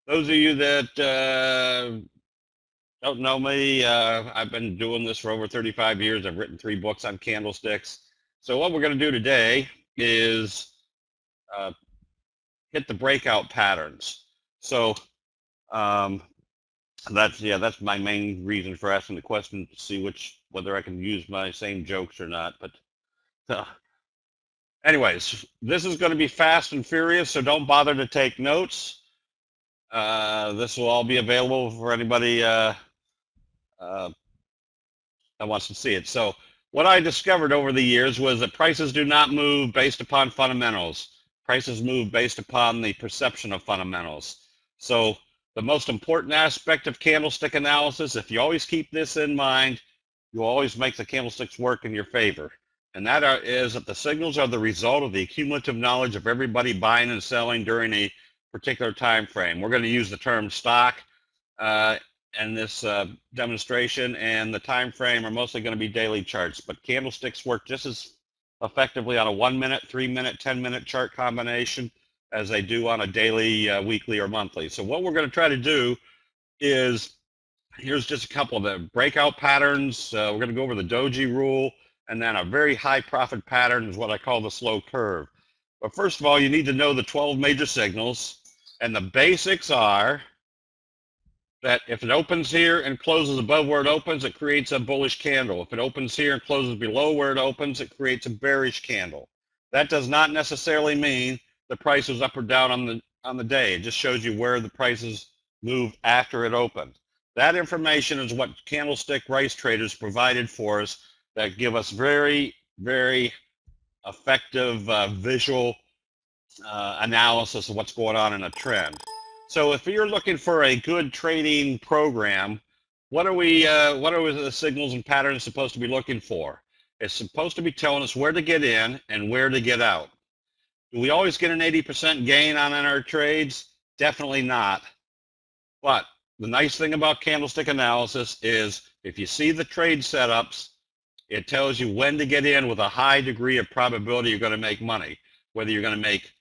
Those of you that don't know me, I've been doing this for over 35 years. I've written 3 books on candlesticks. So what we're going to do today is uh, hit the breakout patterns. So um, that's my main reason for asking the question, to see whether I can use my same jokes or not. But uh, anyways, this is going to be fast and furious, so don't bother to take notes. This will all be available for anybody uh, that wants to see it. So what I discovered over the years was that prices do not move based upon fundamentals. Prices move based upon the perception of fundamentals. So the most important aspect of candlestick analysis, if you always keep this in mind, you always make the candlesticks work in your favor. And that is that the signals are the result of the cumulative knowledge of everybody buying and selling during a particular time frame. We're going to use the term stock in this demonstration, and the time frame are mostly going to be daily charts, but candlesticks work just as effectively on a 1 minute, 3 minute, 10-minute chart combination as they do on a daily, weekly, or monthly. So what we're going to try to do is, here's just a couple of the breakout patterns. We're going to go over the Doji rule, and then a very high profit pattern is what I call the slow curve. But first of all, you need to know the 12 major signals, and the basics are that if it opens here and closes above where it opens, it creates a bullish candle. If it opens here and closes below where it opens, it creates a bearish candle. That does not necessarily mean the price is up or down on the day. It just shows you where the prices move after it opened. That information is what candlestick rice traders provided for us, that give us very, very effective visual analysis of what's going on in a trend. So if you're looking for a good trading program, what are the signals and patterns supposed to be looking for? It's supposed to be telling us where to get in and where to get out. Do we always get an 80% gain on our trades? Definitely not. But the nice thing about candlestick analysis is if you see the trade setups, it tells you when to get in with a high degree of probability you're going to make money. Whether you're going to make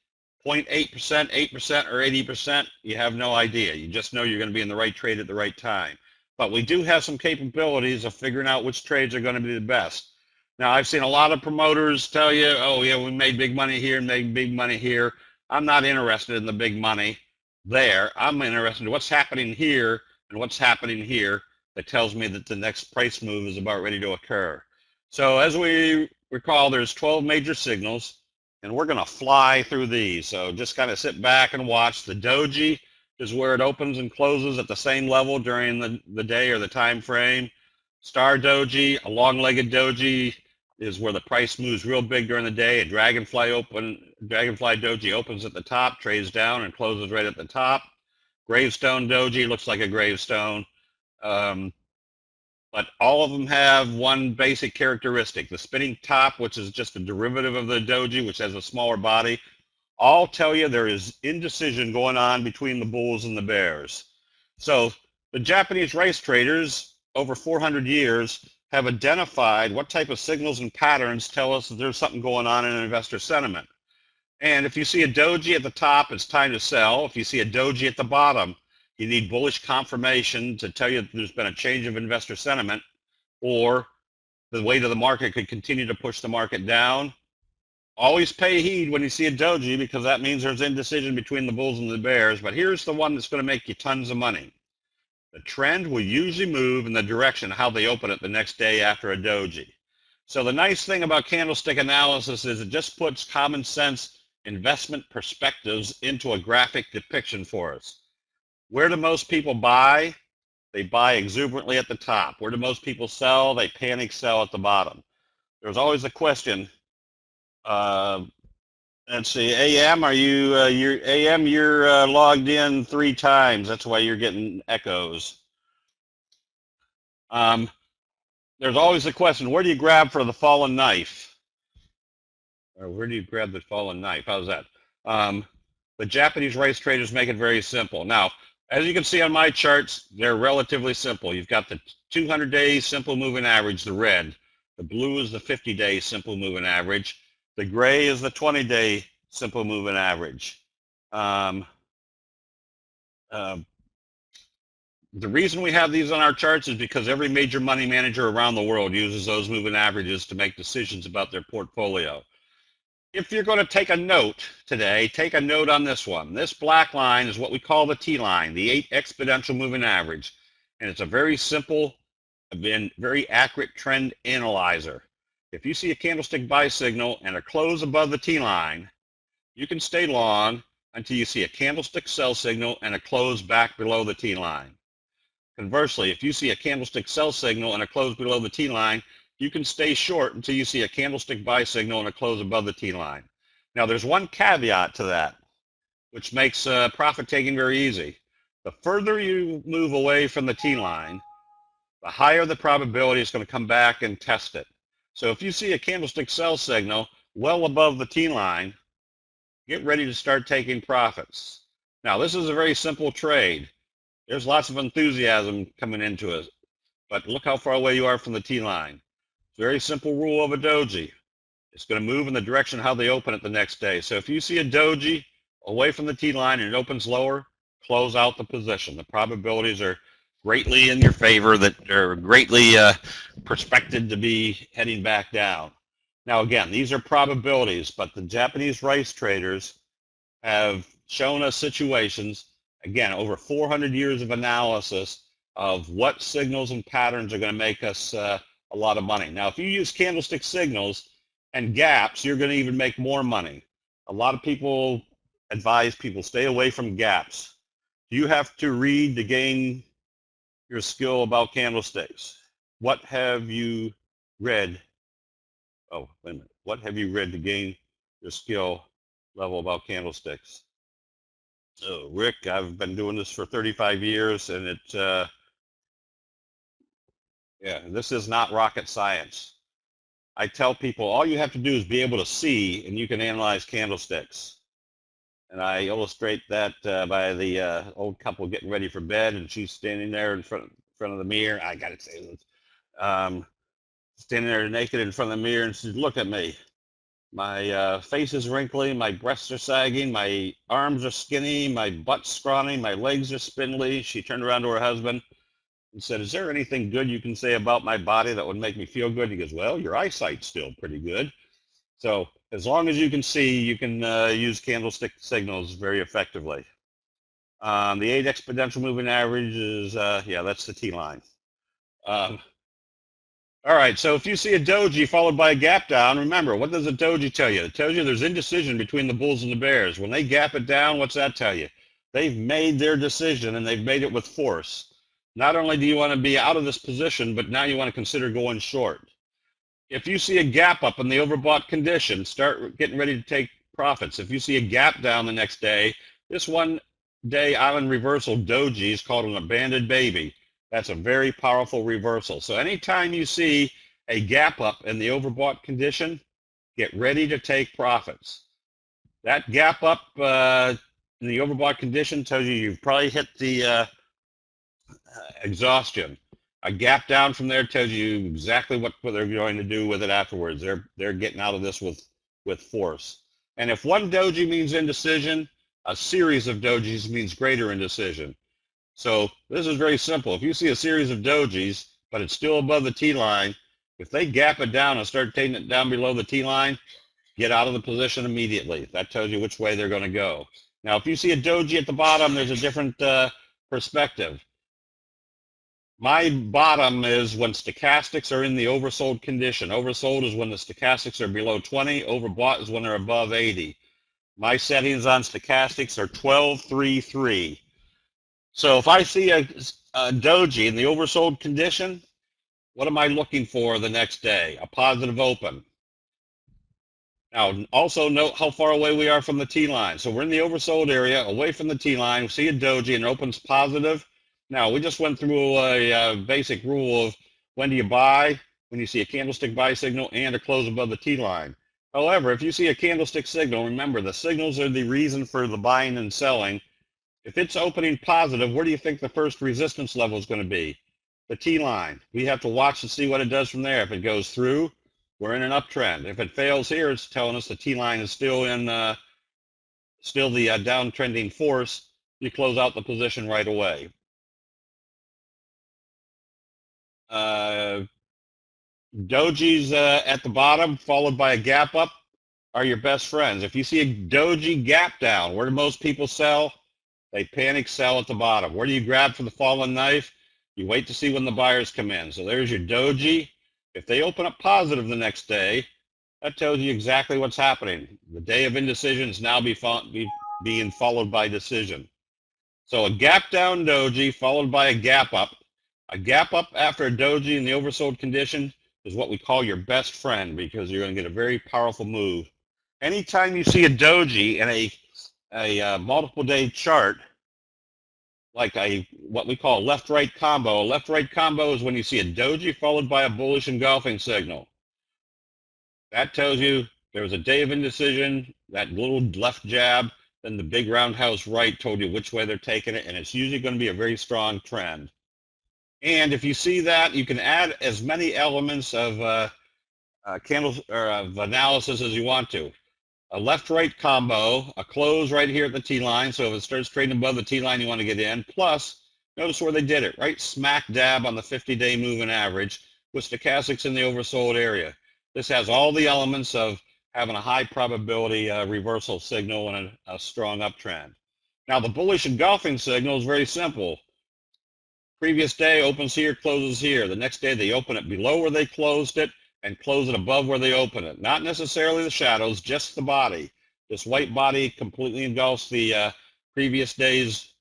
0.8%, 8%, or 80%, you have no idea. You just know you're going to be in the right trade at the right time. But we do have some capabilities of figuring out which trades are going to be the best. Now, I've seen a lot of promoters tell you, oh, yeah, we made big money here and made big money here. I'm not interested in the big money there. I'm interested in what's happening here and what's happening here that tells me that the next price move is about ready to occur. So as we recall, there's 12 major signals, and we're going to fly through these. So just kind of sit back and watch. The Doji is where it opens and closes at the same level during the day or the time frame. Star Doji, a long-legged Doji, is where the price moves real big during the day. A Dragonfly Doji opens at the top, trades down, and closes right at the top. Gravestone Doji looks like a gravestone. But all of them have one basic characteristic. The spinning top, which is just a derivative of the Doji, which has a smaller body, all tell you there is indecision going on between the bulls and the bears. So the Japanese rice traders, over 400 years, have identified what type of signals and patterns tell us that there's something going on in investor sentiment. And if you see a Doji at the top, it's time to sell. If you see a Doji at the bottom, you need bullish confirmation to tell you that there's been a change of investor sentiment, or the weight of the market could continue to push the market down. Always pay heed when you see a Doji, because that means there's indecision between the bulls and the bears. But here's the one that's going to make you tons of money. The trend will usually move in the direction of how they open it the next day after a Doji. So the nice thing about candlestick analysis is it just puts common sense investment perspectives into a graphic depiction for us. Where do most people buy? They buy exuberantly at the top. Where do most people sell? They panic sell at the bottom. There's always a question. Let's see, AM, are you, you're logged in 3 times. That's why you're getting echoes. There's always a question, where do you grab for the fallen knife? Or where do you grab the fallen knife? How's that? The Japanese rice traders make it very simple. Now, as you can see on my charts, they're relatively simple. You've got the 200-day simple moving average, the red. The blue is the 50-day simple moving average. The gray is the 20-day simple moving average. The reason we have these on our charts is because every major money manager around the world uses those moving averages to make decisions about their portfolio. If you're going to take a note today, take a note on this one. This black line is what we call the T line, the 8 exponential moving average. And it's a very simple and very accurate trend analyzer. If you see a candlestick buy signal and a close above the T line, you can stay long until you see a candlestick sell signal and a close back below the T line. Conversely, if you see a candlestick sell signal and a close below the T line, you can stay short until you see a candlestick buy signal and a close above the T line. Now, there's one caveat to that, which makes profit taking very easy. The further you move away from the T line, the higher the probability it's going to come back and test it. So if you see a candlestick sell signal well above the T line, get ready to start taking profits. Now, this is a very simple trade. There's lots of enthusiasm coming into it, but look how far away you are from the T line. Very simple rule of a doji. It's going to move in the direction of how they open it the next day. So if you see a doji away from the T line and it opens lower, close out the position. The probabilities are greatly in your favor, that are greatly prospected to be heading back down. Now again, these are probabilities, but the Japanese rice traders have shown us situations, again, over 400 years of analysis of what signals and patterns are going to make us a lot of money. Now, if you use candlestick signals and gaps, you're going to even make more money. A lot of people advise people stay away from gaps. You have to read to gain your skill about candlesticks. What have you read? Oh, wait a minute. What have you read to gain your skill level about candlesticks? So, Rick, I've been doing this for 35 years, and this is not rocket science. I tell people all you have to do is be able to see, and you can analyze candlesticks. And I illustrate that by the old couple getting ready for bed, and she's standing there in front of the mirror. I got to say this. Standing there naked in front of the mirror, and she says, "Look at me. My face is wrinkly, my breasts are sagging, my arms are skinny, my butt's scrawny, my legs are spindly." She turned around to her husband and said, "Is there anything good you can say about my body that would make me feel good?" He goes, "Well, your eyesight's still pretty good." So as long as you can see, you can use candlestick signals very effectively. The 8 exponential moving average is, that's the T line. All right, so if you see a doji followed by a gap down, remember, what does a doji tell you? It tells you there's indecision between the bulls and the bears. When they gap it down, what's that tell you? They've made their decision, and they've made it with force. Not only do you want to be out of this position, but now you want to consider going short. If you see a gap up in the overbought condition, start getting ready to take profits. If you see a gap down the next day, this one-day island reversal doji is called an abandoned baby. That's a very powerful reversal. So anytime you see a gap up in the overbought condition, get ready to take profits. That gap up in the overbought condition tells you you've probably hit the exhaustion. A gap down from there tells you exactly what they're going to do with it afterwards. They're getting out of this with force. And if one doji means indecision, a series of dojis means greater indecision. So this is very simple. If you see a series of dojis, but it's still above the T line, if they gap it down and start taking it down below the T line, get out of the position immediately. That tells you which way they're going to go. Now, if you see a doji at the bottom, there's a different perspective. My bottom is when stochastics are in the oversold condition. Oversold is when the stochastics are below 20. Overbought is when they're above 80. My settings on stochastics are 12, 3, 3. So if I see a doji in the oversold condition, what am I looking for the next day? A positive open. Now, also note how far away we are from the T line. So we're in the oversold area, away from the T line. We see a doji and it opens positive. Now, we just went through a basic rule of when do you buy, when you see a candlestick buy signal and a close above the T line. However, if you see a candlestick signal, remember the signals are the reason for the buying and selling. If it's opening positive, where do you think the first resistance level is going to be? The T line. We have to watch to see what it does from there. If it goes through, we're in an uptrend. If it fails here, it's telling us the T line is still in, still the downtrending force. you close out the position right away. Doji's at the bottom, followed by a gap up, are your best friends. If you see a Doji gap down, where do most people sell? They panic sell at the bottom. Where do you grab for the fallen knife? You wait to see when the buyers come in. So there's your Doji. If they open up positive the next day, that tells you exactly what's happening. The day of indecision is now being followed by decision. So a gap down Doji followed by a gap up. A gap up after a Doji in the oversold condition is what we call your best friend, because you're going to get a very powerful move. Anytime you see a Doji in a multiple day chart, like what we call a left-right combo. A left-right combo is when you see a Doji followed by a bullish engulfing signal. That tells you there was a day of indecision, that little left jab, then the big roundhouse right told you which way they're taking it, and it's usually going to be a very strong trend. And if you see that, you can add as many elements of candles or of analysis as you want to. A left-right combo, a close right here at the T-line, so if it starts trading above the T-line, you want to get in. Plus, notice where they did it, right smack dab on the 50-day moving average, with stochastics in the oversold area. This has all the elements of having a high probability reversal signal and a strong uptrend. Now, the bullish engulfing signal is very simple. Previous day opens here, closes here. The next day they open it below where they closed it and close it above where they open it. Not necessarily the shadows, just the body. This white body completely engulfs the previous day's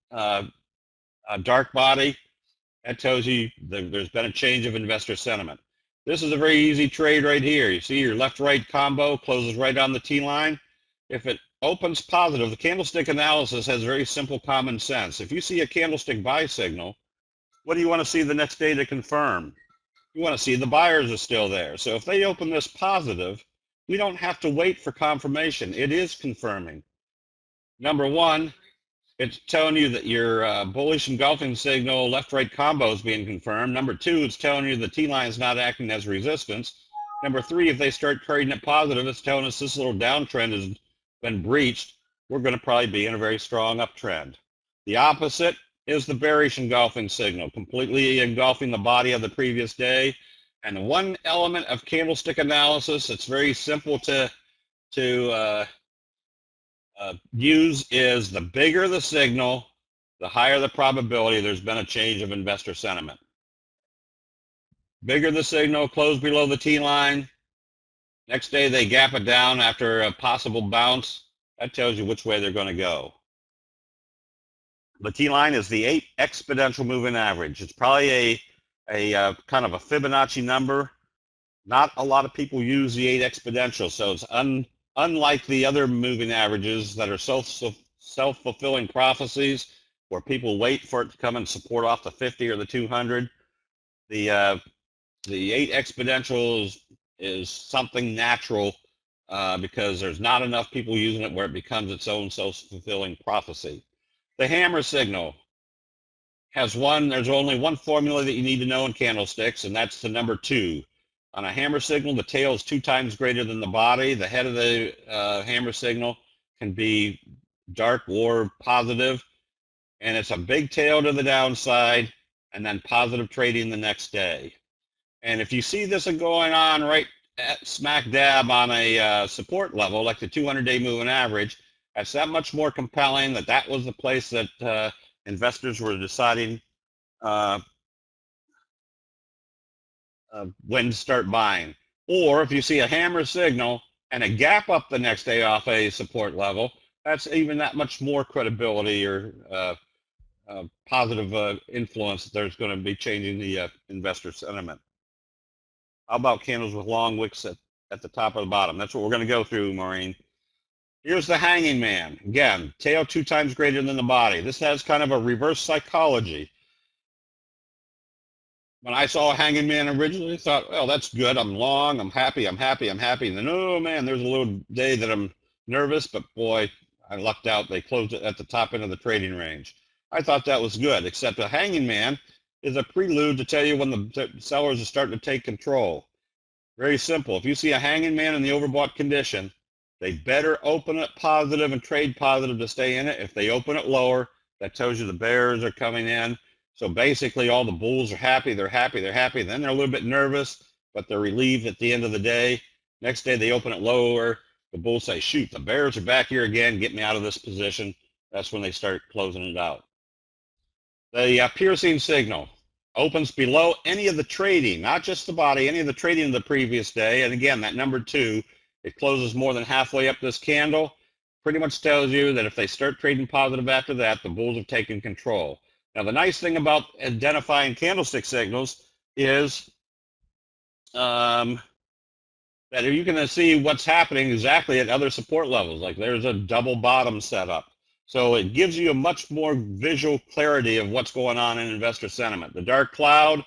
dark body. That tells you there's been a change of investor sentiment. This is a very easy trade right here. You see your left-right combo closes right on the T-line. If it opens positive, the candlestick analysis has very simple common sense. If you see a candlestick buy signal, what do you want to see the next day to confirm? You want to see the buyers are still there. So if they open this positive, we don't have to wait for confirmation. It is confirming. Number one, it's telling you that your bullish engulfing signal left-right combo is being confirmed. Number two, it's telling you the T-line is not acting as resistance. Number three, if they start trading it positive, it's telling us this little downtrend has been breached. We're going to probably be in a very strong uptrend. The opposite is the bearish engulfing signal, completely engulfing the body of the previous day. And one element of candlestick analysis that's very simple to use is the bigger the signal, the higher the probability there's been a change of investor sentiment. Bigger the signal, close below the T-line. Next day they gap it down after a possible bounce. That tells you which way they're going to go. The T-line is the 8 exponential moving average. It's probably a kind of a Fibonacci number. Not a lot of people use the 8 exponential, so it's unlike the other moving averages that are self-fulfilling prophecies, where people wait for it to come and support off the 50 or the 200. The 8 exponential is something natural because there's not enough people using it where it becomes its own self-fulfilling prophecy. The hammer signal has there's only one formula that you need to know in candlesticks, and that's the number 2. On a hammer signal, the tail is 2 times greater than the body. The head of the hammer signal can be dark or positive, and it's a big tail to the downside and then positive trading the next day. And if you see this going on right at smack dab on a support level, like the 200-day moving average, that's that much more compelling that was the place that investors were deciding when to start buying. Or if you see a hammer signal and a gap up the next day off a support level, that's even that much more credibility or positive influence that there's going to be changing the investor sentiment. How about candles with long wicks at the top or the bottom? That's what we're going to go through, Maureen. Here's the hanging man. Again, tail 2 times greater than the body. This has kind of a reverse psychology. When I saw a hanging man originally, I thought, well, that's good. I'm long. I'm happy. I'm happy. I'm happy. And then, oh, man, there's a little day that I'm nervous. But, boy, I lucked out. They closed it at the top end of the trading range. I thought that was good, except a hanging man is a prelude to tell you when the sellers are starting to take control. Very simple. If you see a hanging man in the overbought condition, they better open it positive and trade positive to stay in it. If they open it lower, That tells you the bears are coming in. So basically all the bulls are happy, they're happy, they're happy. Then they're a little bit nervous, but they're relieved at the end of the day. Next day they open it lower. The bulls say, shoot, the bears are back here again, get me out of this position. That's when they start closing it out. The piercing signal opens below any of the trading, not just the body, any of the trading of the previous day. And again, that number 2, it closes more than halfway up this candle. Pretty much tells you that if they start trading positive after that, the bulls have taken control. Now, the nice thing about identifying candlestick signals is that you can see what's happening exactly at other support levels. Like there's a double bottom set up. So it gives you a much more visual clarity of what's going on in investor sentiment. The dark cloud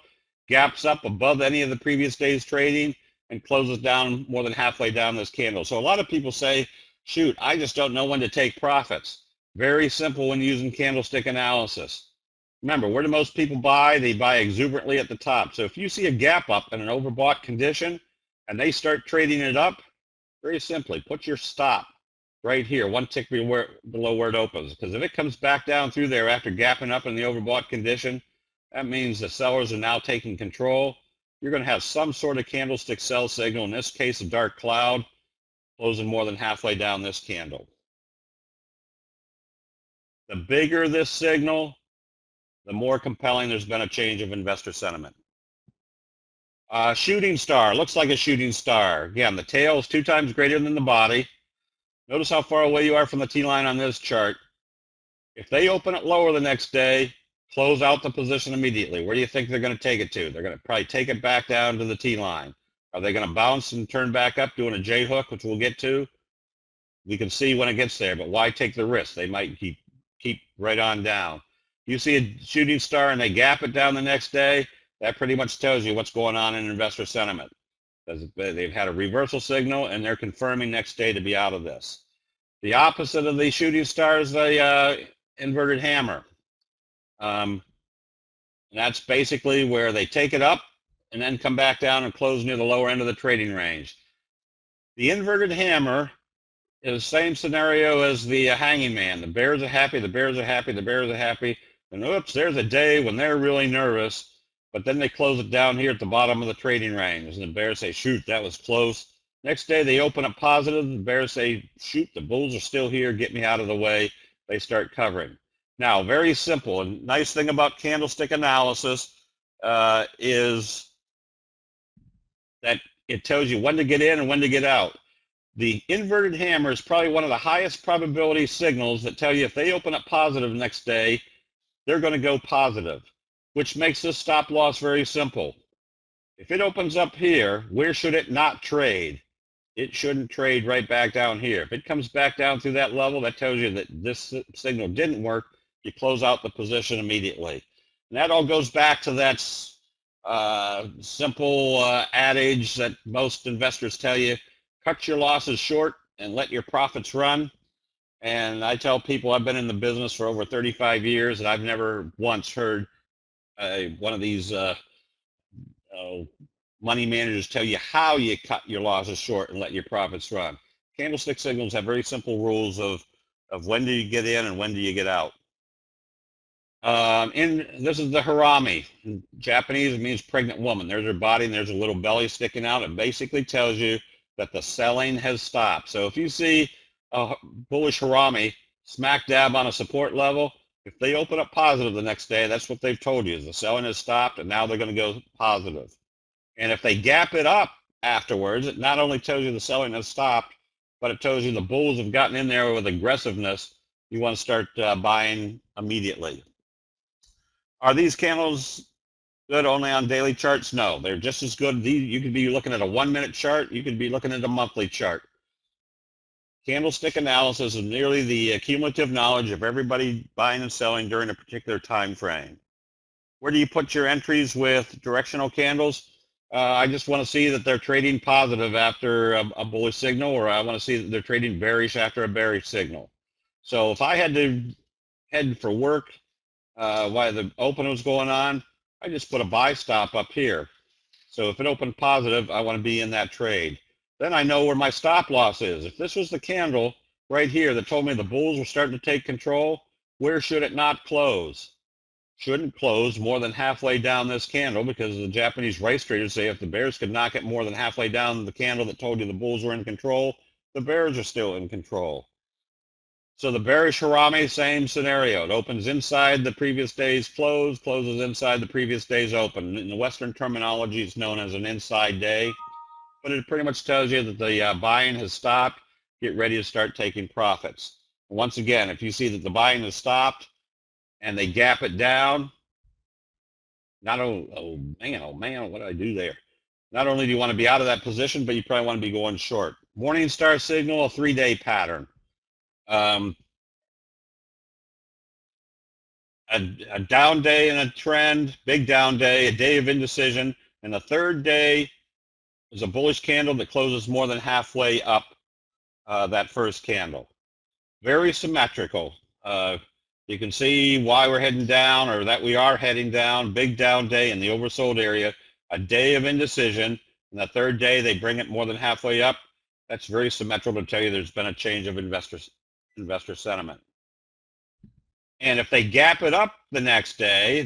gaps up above any of the previous day's trading and closes down more than halfway down this candle. So a lot of people say, shoot, I just don't know when to take profits. Very simple when using candlestick analysis. Remember, where do most people buy? They buy exuberantly at the top. So if you see a gap up in an overbought condition and they start trading it up, very simply, put your stop right here, one tick below where it opens. Because if it comes back down through there after gapping up in the overbought condition, that means the sellers are now taking control. You're going to have some sort of candlestick sell signal, in this case, a dark cloud, closing more than halfway down this candle. The bigger this signal, the more compelling there's been a change of investor sentiment. Shooting star, looks like a shooting star. Again, the tail is 2 times greater than the body. Notice how far away you are from the T-line on this chart. If they open it lower the next day, close out the position immediately. Where do you think they're going to take it to? They're going to probably take it back down to the T-line. Are they going to bounce and turn back up doing a J-hook, which we'll get to? We can see when it gets there, but why take the risk? They might keep right on down. You see a shooting star and they gap it down the next day, that pretty much tells you what's going on in investor sentiment. Because they've had a reversal signal and they're confirming next day to be out of this. The opposite of the shooting star is the inverted hammer. And that's basically where they take it up and then come back down and close near the lower end of the trading range. The inverted hammer is the same scenario as the hanging man. The bears are happy, the bears are happy, the bears are happy. And oops, there's a day when they're really nervous, but then they close it down here at the bottom of the trading range. And the bears say, shoot, that was close. Next day they open up positive. The bears say, shoot, the bulls are still here, get me out of the way. They start covering. Now, very simple. And nice thing about candlestick analysis is that it tells you when to get in and when to get out. The inverted hammer is probably one of the highest probability signals that tell you if they open up positive next day, they're going to go positive, which makes this stop loss very simple. If it opens up here, where should it not trade? It shouldn't trade right back down here. If it comes back down through that level, that tells you that this signal didn't work. You close out the position immediately. And that all goes back to that simple adage that most investors tell you, cut your losses short and let your profits run. And I tell people I've been in the business for over 35 years and I've never once heard one of these money managers tell you how you cut your losses short and let your profits run. Candlestick signals have very simple rules of when do you get in and when do you get out. This is the harami. In Japanese, it means pregnant woman. There's her body and there's a little belly sticking out. It basically tells you that the selling has stopped. So if you see a bullish harami smack dab on a support level, if they open up positive the next day, that's what they've told you is the selling has stopped and now they're going to go positive. And if they gap it up afterwards, it not only tells you the selling has stopped, but it tells you the bulls have gotten in there with aggressiveness. You want to start buying immediately. Are these candles good only on daily charts? No, they're just as good. You could be looking at a 1-minute chart. You could be looking at a monthly chart. Candlestick analysis is nearly the cumulative knowledge of everybody buying and selling during a particular time frame. Where do you put your entries with directional candles? I just want to see that they're trading positive after a bullish signal, or I want to see that they're trading bearish after a bearish signal. So if I had to head for work while the open was going on, I just put a buy stop up here. So if it opened positive, I want to be in that trade. Then I know where my stop loss is. If this was the candle right here that told me the bulls were starting to take control, Where should it not close? Shouldn't close more than halfway down this candle, because the Japanese rice traders say if the bears could knock it more than halfway down the candle that told you the bulls were in control, the bears are still in control. So the bearish Harami, same scenario. It opens inside the previous day's close, closes inside the previous day's open. In the Western terminology, it's known as an inside day, but it pretty much tells you that the buying has stopped. Get ready to start taking profits. Once again, if you see that the buying has stopped and they gap it down, oh man, what did I do there? Not only do you want to be out of that position, but you probably want to be going short. Morning star signal, a 3-day pattern. A down day and a trend, big down day, a day of indecision, and the third day is a bullish candle that closes more than halfway up that first candle. Very symmetrical. You can see why we're heading down, or that we are heading down. Big down day in the oversold area, a day of indecision, and the third day they bring it more than halfway up. That's very symmetrical to tell you there's been a change of investor sentiment. And if they gap it up the next day,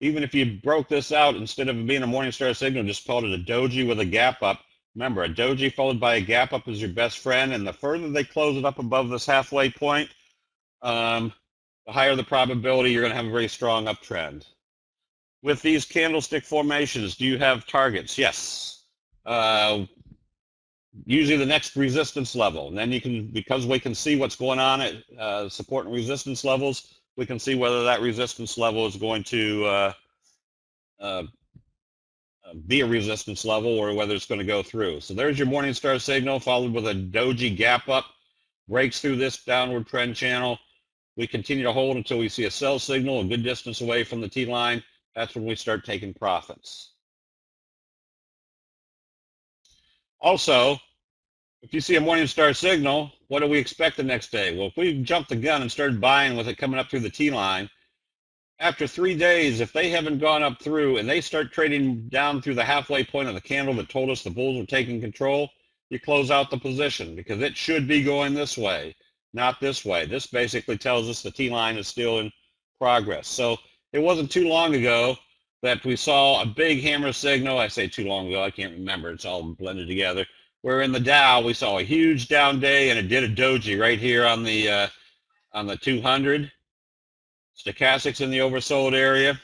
even if you broke this out, instead of being a Morningstar signal, just called it a doji with a gap up. Remember, a doji followed by a gap up is your best friend, and the further they close it up above this halfway point, the higher the probability you're going to have a very strong uptrend. With these candlestick formations, do you have targets? Yes. Usually the next resistance level. And then you can, because we can see what's going on at support and resistance levels, we can see whether that resistance level is going to be a resistance level or whether it's going to go through. So there's your Morningstar signal, followed with a doji gap up, breaks through this downward trend channel. We continue to hold until we see a sell signal a good distance away from the T line. That's when we start taking profits. Also, if you see a Morningstar signal, what do we expect the next day? Well, if we jumped the gun and started buying with it coming up through the T line, after 3 days, if they haven't gone up through and they start trading down through the halfway point of the candle that told us the bulls were taking control, you close out the position, because it should be going this way, not this way. This basically tells us the T line is still in progress. So it wasn't too long ago that we saw a big hammer signal. I say too long ago, I can't remember. It's all blended together. Where in the Dow, we saw a huge down day, and it did a doji right here on the 200. Stochastics in the oversold area.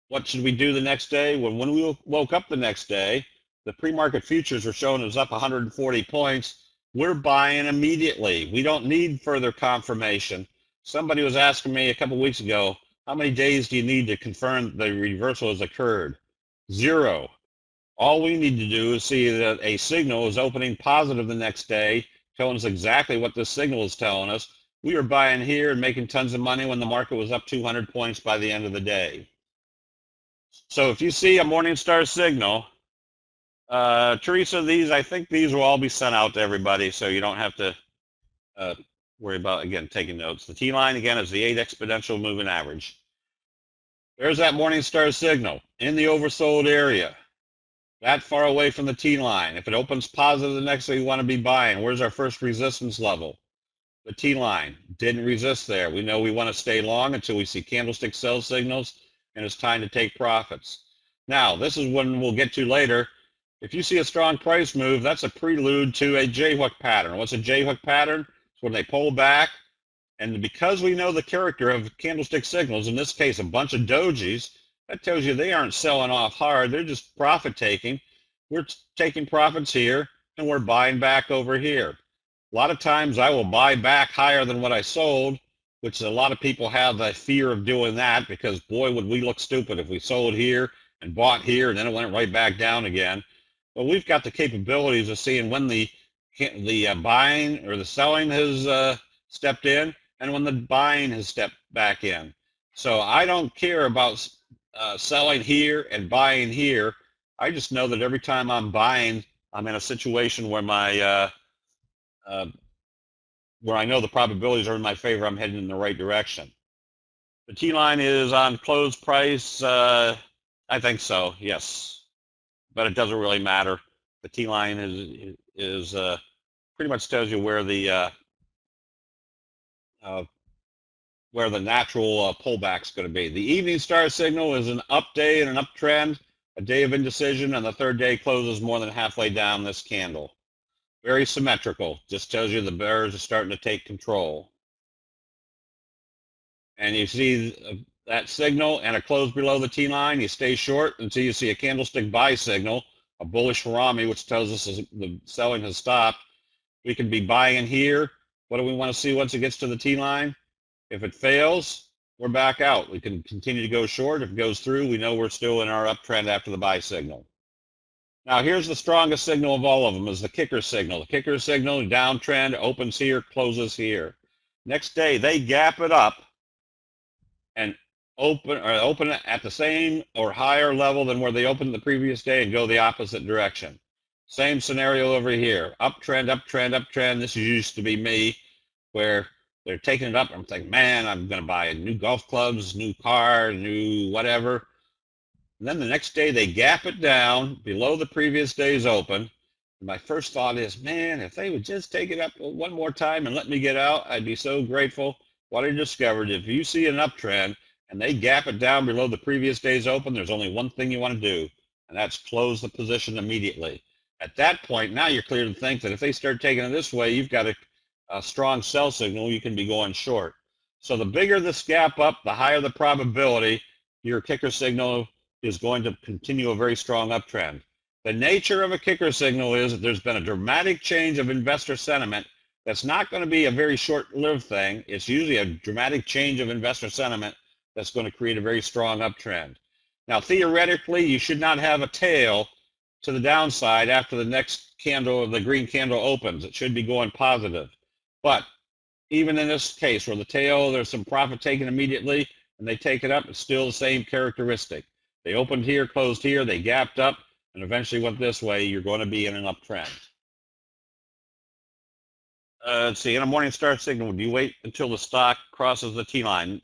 What should we do the next day? When we woke up the next day, the pre-market futures were showing us up 140 points. We're buying immediately. We don't need further confirmation. Somebody was asking me a couple weeks ago, how many days do you need to confirm the reversal has occurred? 0. All we need to do is see that a signal is opening positive the next day, telling us exactly what this signal is telling us. We were buying here and making tons of money when the market was up 200 points by the end of the day. So if you see a Morningstar signal, Teresa, I think these will all be sent out to everybody, so you don't have to worry about, again, taking notes. The T line, again, is the 8 exponential moving average. There's that Morningstar signal in the oversold area, that far away from the T line. If it opens positive the next day, we want to be buying. Where's our first resistance level? The T line didn't resist there. We know we want to stay long until we see candlestick sell signals, and it's time to take profits. Now, this is when we'll get to later. If you see a strong price move, that's a prelude to a J-hook pattern. What's a J-hook pattern? It's when they pull back, and because we know the character of candlestick signals, in this case, a bunch of dojis, that tells you they aren't selling off hard. They're just profit taking. We're taking profits here, and we're buying back over here. A lot of times I will buy back higher than what I sold, which a lot of people have the fear of doing that, because boy, would we look stupid if we sold here and bought here and then it went right back down again. But we've got the capabilities of seeing when the buying or the selling has stepped in and when the buying has stepped back in. So I don't care about selling here and buying here. I just know that every time I'm buying, I'm in a situation where where I know the probabilities are in my favor, I'm heading in the right direction. The T line is on close price. I think so, yes, but it doesn't really matter. The T line is pretty much tells you where the where the natural pullback is going to be. The evening star signal is an up day and an uptrend, a day of indecision, and the third day closes more than halfway down this candle. Very symmetrical. Just tells you the bears are starting to take control. And you see that signal and a close below the T line, you stay short until you see a candlestick buy signal, a bullish harami, which tells us the selling has stopped. We can be buying in here. What do we want to see once it gets to the T line? If it fails, we're back out. We can continue to go short. If it goes through, we know we're still in our uptrend after the buy signal. Now, here's the strongest signal of all of them, is the kicker signal. The kicker signal, downtrend, opens here, closes here. Next day, they gap it up and open at the same or higher level than where they opened the previous day and go the opposite direction. Same scenario over here. Uptrend, uptrend, uptrend. This used to be me, where they're taking it up. I'm thinking, man, I'm going to buy new golf clubs, new car, new whatever. And then the next day they gap it down below the previous day's open. And my first thought is, man, if they would just take it up one more time and let me get out, I'd be so grateful. What I discovered, if you see an uptrend and they gap it down below the previous day's open, there's only one thing you want to do, and that's close the position immediately. At that point, now you're clear to think that if they start taking it this way, you've got a strong sell signal, you can be going short. So the bigger this gap up, the higher the probability your kicker signal is going to continue a very strong uptrend. The nature of a kicker signal is that there's been a dramatic change of investor sentiment. That's not going to be a very short-lived thing. It's usually a dramatic change of investor sentiment that's going to create a very strong uptrend. Now, theoretically, you should not have a tail to the downside after the next candle, the green candle opens. It should be going positive. But even in this case where the tail, there's some profit taken immediately and they take it up, it's still the same characteristic. They opened here, closed here, they gapped up, and eventually went this way. You're going to be in an uptrend. Let's see, in a morning star signal, do you wait until the stock crosses the T-line?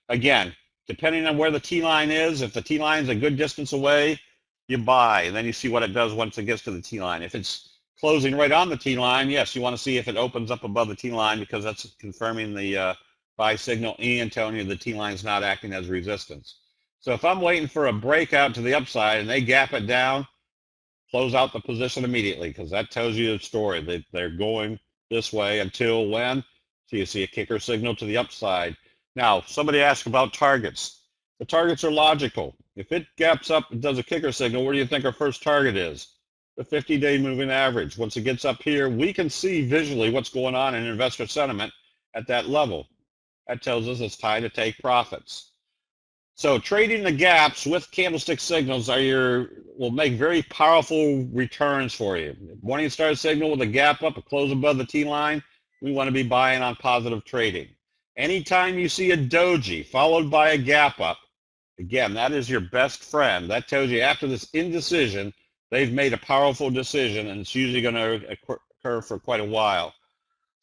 Again, depending on where the T-line is, if the T-line is a good distance away, you buy, and then you see what it does once it gets to the T-line. If it's closing right on the T-line, yes, you want to see if it opens up above the T-line, because that's confirming the buy signal and telling you the T-line is not acting as resistance. So if I'm waiting for a breakout to the upside and they gap it down, close out the position immediately, because that tells you the story. They're going this way until when? So you see a kicker signal to the upside. Now, somebody asked about targets. The targets are logical. If it gaps up and does a kicker signal, where do you think our first target is? The 50-day moving average. Once it gets up here, we can see visually what's going on in investor sentiment at that level. That tells us it's time to take profits. So trading the gaps with candlestick signals will make very powerful returns for you. Morning star signal with a gap up, a close above the T-line, we want to be buying on positive trading. Anytime you see a doji followed by a gap up, again, that is your best friend. That tells you after this indecision, they've made a powerful decision, and it's usually going to occur for quite a while.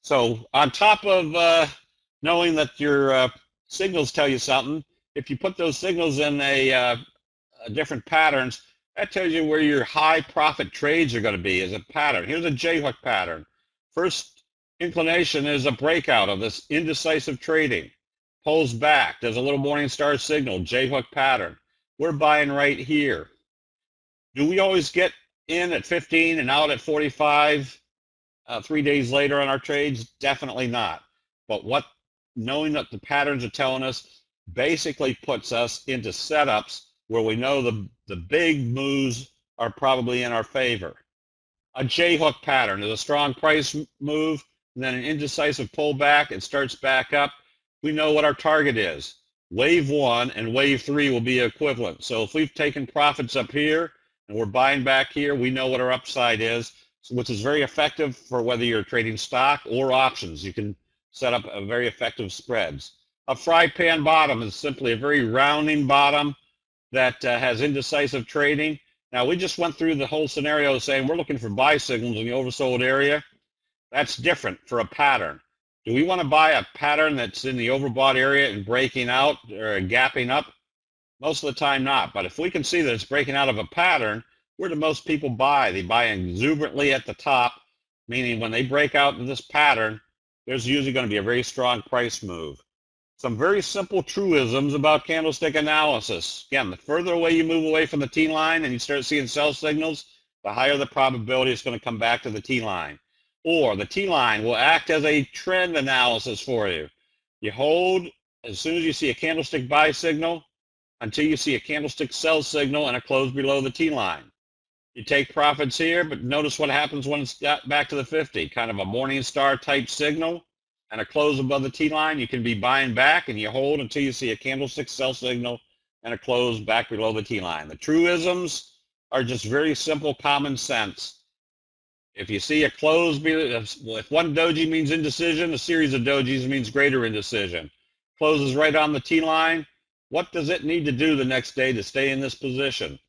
So on top of knowing that your signals tell you something, if you put those signals in different patterns, that tells you where your high profit trades are going to be as a pattern. Here's a J-hook pattern. First inclination is a breakout of this indecisive trading. Pulls back, does a little morning star signal, J-hook pattern. We're buying right here. Do we always get in at 15 and out at 45 3 days later on our trades? Definitely not. But knowing that the patterns are telling us basically puts us into setups where we know the big moves are probably in our favor. A J-hook pattern is a strong price move, and then an indecisive pullback. It starts back up. We know what our target is. Wave 1 and wave 3 will be equivalent. So if we've taken profits up here and we're buying back here, we know what our upside is, which is very effective for whether you're trading stock or options. You can set up a very effective spreads. A fry pan bottom is simply a very rounding bottom that has indecisive trading. Now, we just went through the whole scenario saying we're looking for buy signals in the oversold area. That's different for a pattern. Do we want to buy a pattern that's in the overbought area and breaking out or gapping up? Most of the time not. But if we can see that it's breaking out of a pattern, where do most people buy? They buy exuberantly at the top, meaning when they break out in this pattern, there's usually going to be a very strong price move. Some very simple truisms about candlestick analysis. Again, the further away you move away from the T line and you start seeing sell signals, the higher the probability it's going to come back to the T line. Or the T line will act as a trend analysis for you. You hold as soon as you see a candlestick buy signal until you see a candlestick sell signal and a close below the T line. You take profits here, but notice what happens when it's got back to the 50, kind of a morning star type signal and a close above the T line. You can be buying back and you hold until you see a candlestick sell signal and a close back below the T line. The truisms are just very simple common sense. If you see a close, if one doji means indecision, a series of dojis means greater indecision. Closes right on the T line. What does it need to do the next day to stay in this position?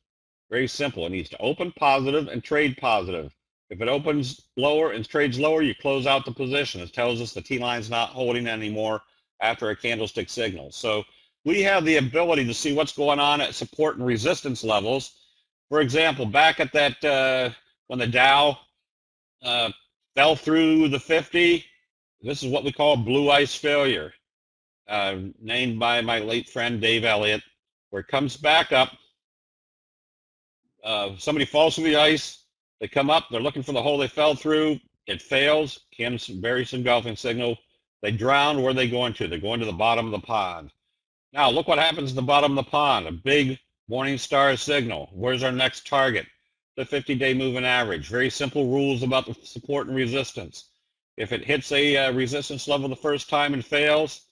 Very simple. It needs to open positive and trade positive. If it opens lower and trades lower, you close out the position. It tells us the T line's not holding anymore after a candlestick signal. So we have the ability to see what's going on at support and resistance levels. For example, back at that when the Dow fell through the 50, this is what we call blue ice failure, named by my late friend Dave Elliott, where it comes back up. Somebody falls through the ice, they come up, they're looking for the hole they fell through, it fails, various engulfing signal, they drown. Where are they going to? They're going to the bottom of the pond. Now look what happens at the bottom of the pond, a big morning star signal. Where's our next target? The 50-day moving average. Very simple rules about the support and resistance. If it hits a resistance level the first time and fails,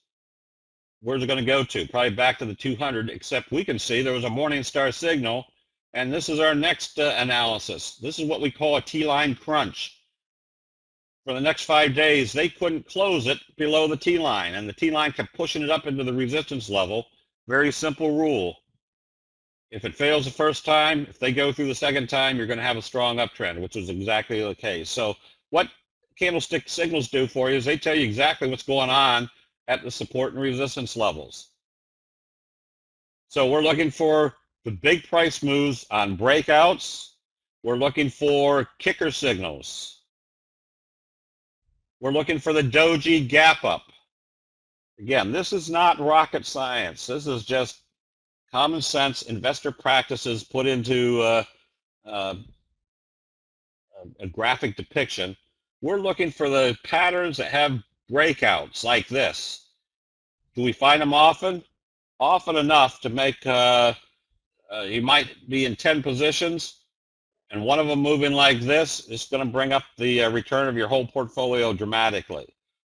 where's it going to go to? Probably back to the 200, except we can see there was a morning star signal. And this is our next analysis. This is what we call a T-line crunch. For the next 5 days, they couldn't close it below the T-line, and the T-line kept pushing it up into the resistance level. Very simple rule. If it fails the first time, if they go through the second time, you're going to have a strong uptrend, which is exactly the case. So what candlestick signals do for you is they tell you exactly what's going on at the support and resistance levels. So we're looking for the big price moves on breakouts. We're looking for kicker signals. We're looking for the doji gap up. Again, this is not rocket science. This is just common sense investor practices put into a graphic depiction. We're looking for the patterns that have breakouts like this. Do we find them often? Often enough to make you might be in 10 positions and one of them moving like this is going to bring up the return of your whole portfolio dramatically.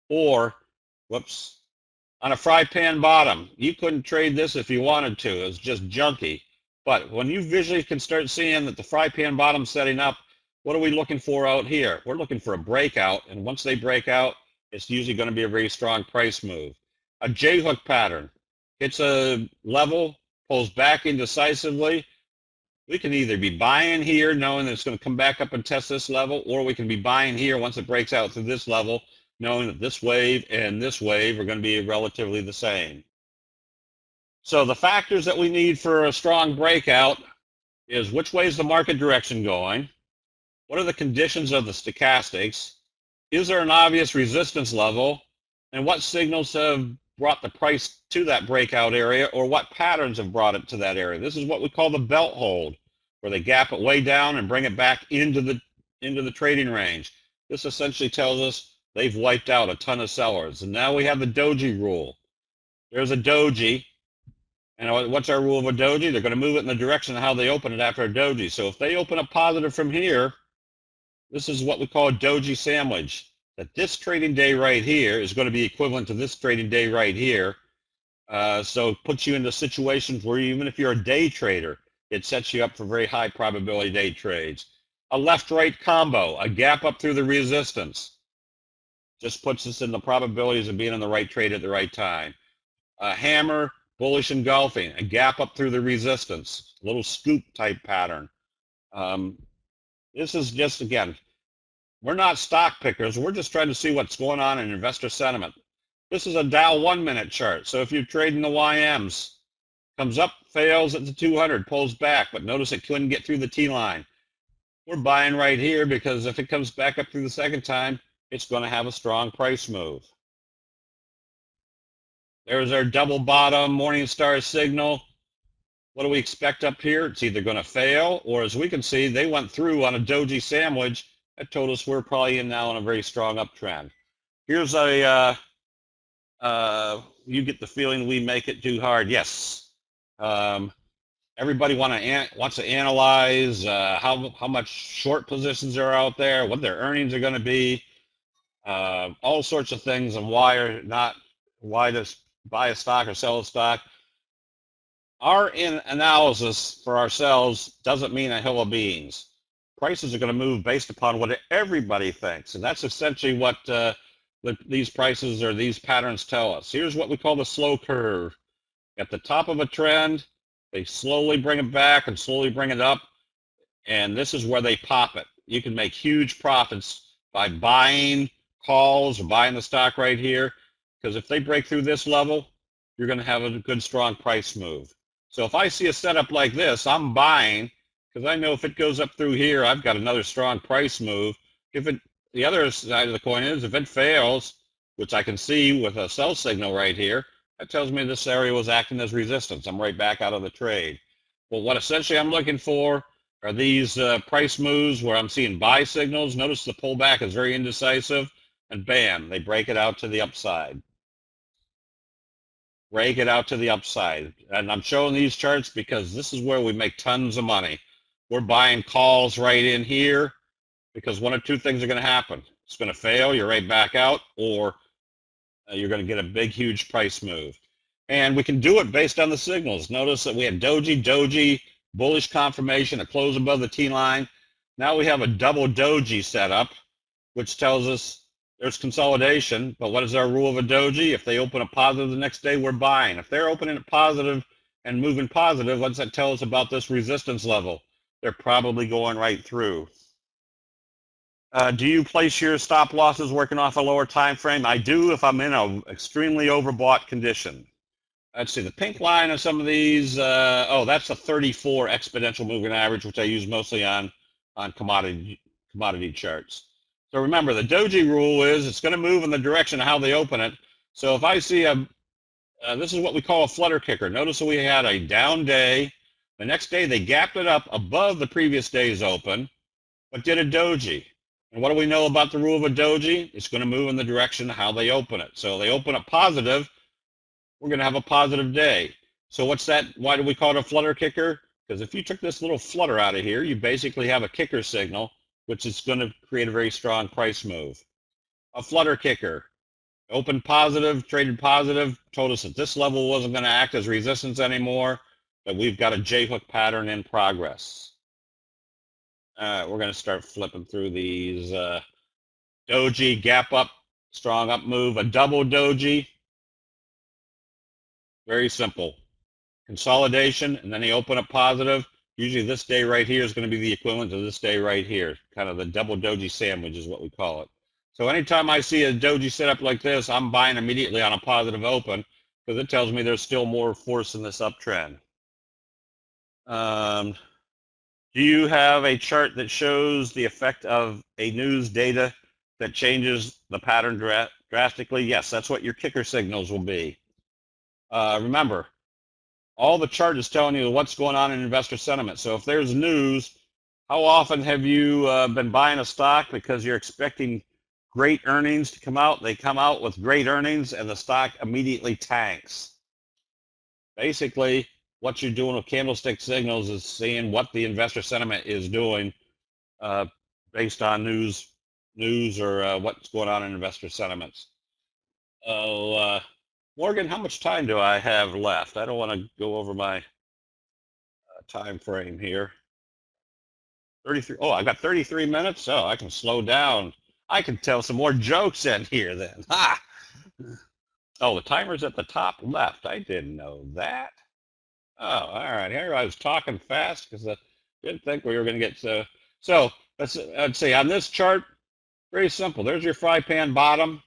Or, whoops, on a fry pan bottom, you couldn't trade this if you wanted to. It's just junky. But when you visually can start seeing that the fry pan bottom's setting up, what are we looking for out here? We're looking for a breakout, and once they break out, it's usually going to be a very strong price move. A J-hook pattern. It's a level, pulls back indecisively. We can either be buying here knowing that it's going to come back up and test this level, or we can be buying here once it breaks out through this level, knowing that this wave and this wave are going to be relatively the same. So the factors that we need for a strong breakout is which way is the market direction going? What are the conditions of the stochastics? Is there an obvious resistance level? And what signals have brought the price to that breakout area, or what patterns have brought it to that area? This is what we call the belt hold, where they gap it way down and bring it back into the trading range. This essentially tells us they've wiped out a ton of sellers. And now we have the doji rule. There's a doji, and what's our rule of a doji? They're going to move it in the direction of how they open it after a doji. So if they open up positive from here, this is what we call a doji sandwich. That this trading day right here is going to be equivalent to this trading day right here. So it puts you into situations where even if you're a day trader, it sets you up for very high probability day trades. A left-right combo, a gap up through the resistance, just puts us in the probabilities of being in the right trade at the right time. A hammer, bullish engulfing, a gap up through the resistance, a little scoop type pattern. This is just, again, we're not stock pickers. We're just trying to see what's going on in investor sentiment. This is a Dow 1-minute chart. So if you're trading the YMs, comes up, fails at the 200, pulls back, but notice it couldn't get through the T line. We're buying right here because if it comes back up through the second time, it's going to have a strong price move. There's our double bottom morning star signal. What do we expect up here? It's either going to fail, or as we can see, they went through on a doji sandwich. That told us we're probably in now on a very strong uptrend. Here's a, you get the feeling we make it too hard. Yes. Everybody wants to analyze how much short positions are out there, what their earnings are going to be, all sorts of things, and why to buy a stock or sell a stock. Our analysis for ourselves doesn't mean a hill of beans. Prices are going to move based upon what everybody thinks, and that's essentially what these prices or these patterns tell us. Here's what we call the slow curve. At the top of a trend, they slowly bring it back and slowly bring it up, and this is where they pop it. You can make huge profits by buying calls or buying the stock right here, because if they break through this level, you're going to have a good strong price move. So if I see a setup like this, I'm buying, because I know if it goes up through here, I've got another strong price move. The other side of the coin is if it fails, which I can see with a sell signal right here, that tells me this area was acting as resistance. I'm right back out of the trade. Well, what essentially I'm looking for are these price moves where I'm seeing buy signals. Notice the pullback is very indecisive, and bam, they break it out to the upside. Break it out to the upside. And I'm showing these charts because this is where we make tons of money. We're buying calls right in here because one of two things are going to happen. It's going to fail, you're right back out, or you're going to get a big, huge price move. And we can do it based on the signals. Notice that we had Doji, bullish confirmation, a close above the T line. Now we have a double Doji setup, which tells us there's consolidation, but what is our rule of a doji? If they open a positive the next day, we're buying. If they're opening it positive and moving positive, what's that tell us about this resistance level? They're probably going right through. Do you place your stop losses working off a lower time frame? I do if I'm in an extremely overbought condition. Let's see, the pink line of some of these, that's a 34 exponential moving average, which I use mostly on commodity charts. So remember, the doji rule is it's going to move in the direction of how they open it. So if I see this is what we call a flutter kicker. Notice that we had a down day. The next day they gapped it up above the previous day's open, but did a doji. And what do we know about the rule of a doji? It's going to move in the direction of how they open it. So they open it positive, we're going to have a positive day. So what's that? Why do we call it a flutter kicker? Because if you took this little flutter out of here, you basically have a kicker signal, which is going to create a very strong price move. A flutter kicker, opened positive, traded positive, told us that this level wasn't going to act as resistance anymore, that we've got a J-hook pattern in progress. We're going to start flipping through these. Doji, gap up, strong up move, a double doji. Very simple. Consolidation, and then they open up positive. Usually this day right here is going to be the equivalent to this day right here. Kind of the double doji sandwich is what we call it. So anytime I see a doji setup like this, I'm buying immediately on a positive open because it tells me there's still more force in this uptrend. Do you have a chart that shows the effect of a news data that changes the pattern drastically? Yes, that's what your kicker signals will be. Remember, all the chart is telling you what's going on in investor sentiment. So if there's news, how often have you been buying a stock because you're expecting great earnings to come out? They come out with great earnings and the stock immediately tanks. Basically, what you're doing with candlestick signals is seeing what the investor sentiment is doing based on news or what's going on in investor sentiments. Morgan, how much time do I have left? I don't want to go over my time frame here. 33. Oh, I got 33 minutes. Oh, I can slow down. I can tell some more jokes in here then. Ha! Oh, the timer's at the top left. I didn't know that. Oh, all right. Here I was talking fast because I didn't think we were going to get so let's see on this chart. Very simple. There's your fry pan bottom.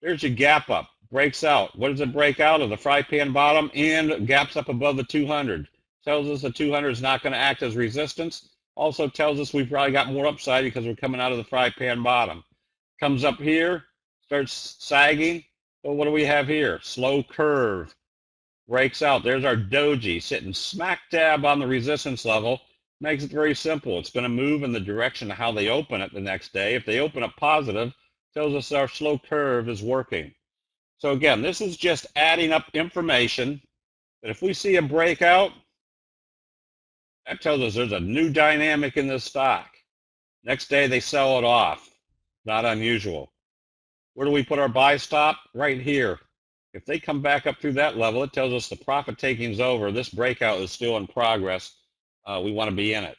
There's your gap up. Breaks out. What does it break out of? The fry pan bottom and gaps up above the 200. Tells us the 200 is not going to act as resistance. Also tells us we've probably got more upside because we're coming out of the fry pan bottom. Comes up here, starts sagging, Well, what do we have here? Slow curve, breaks out. There's our Doji sitting smack dab on the resistance level. Makes it very simple. It's going to move in the direction of how they open it the next day. If they open up positive, tells us our slow curve is working. So again, this is just adding up information that if we see a breakout, that tells us there's a new dynamic in this stock. Next day they sell it off. Not unusual. Where do we put our buy stop? Right here. If they come back up through that level, it tells us the profit taking is over. This breakout is still in progress. We want to be in it.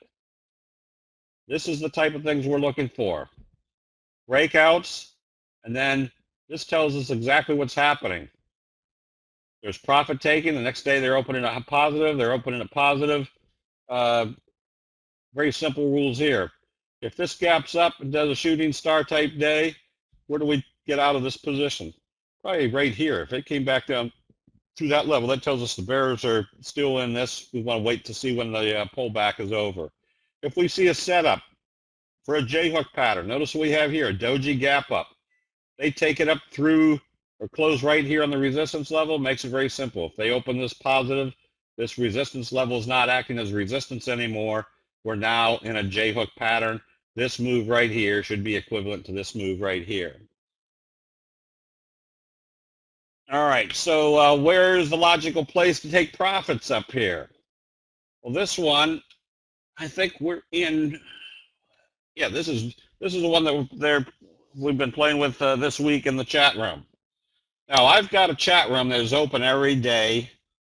This is the type of things we're looking for. Breakouts, and then this tells us exactly what's happening. There's profit taking. The next day they're opening a positive. They're opening a positive. Very simple rules here. If this gaps up and does a shooting star type day, where do we get out of this position? Probably right here. If it came back down to that level, that tells us the bears are still in this. We want to wait to see when the pullback is over. If we see a setup for a J-hook pattern, notice what we have here, a Doji gap up. They take it up through or close right here on the resistance level, makes it very simple. If they open this positive, this resistance level is not acting as resistance anymore. We're now in a J-hook pattern. This move right here should be equivalent to this move right here. All right, so where's the logical place to take profits up here? Well, this one, I think we're in. Yeah, this is the one that we've been playing with this week in the chat room. Now, I've got a chat room that is open every day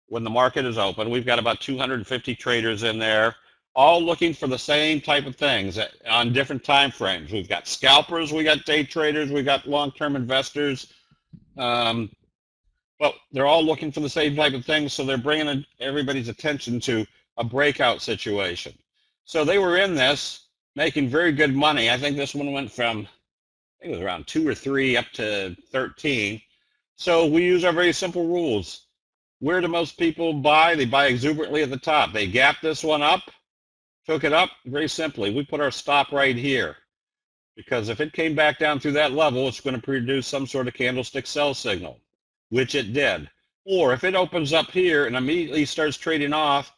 when the market is open. We've got about 250 traders in there, all looking for the same type of things on different time frames. We've got scalpers, we got day traders, we got long-term investors. But they're all looking for the same type of things, so they're bringing everybody's attention to a breakout situation. So they were in this, making very good money. I think this one went from, I think it was around 2 or 3 up to 13. So we use our very simple rules. Where do most people buy? They buy exuberantly at the top. They gap this one up, took it up, very simply. We put our stop right here, because if it came back down through that level, it's going to produce some sort of candlestick sell signal, which it did. Or if it opens up here and immediately starts trading off,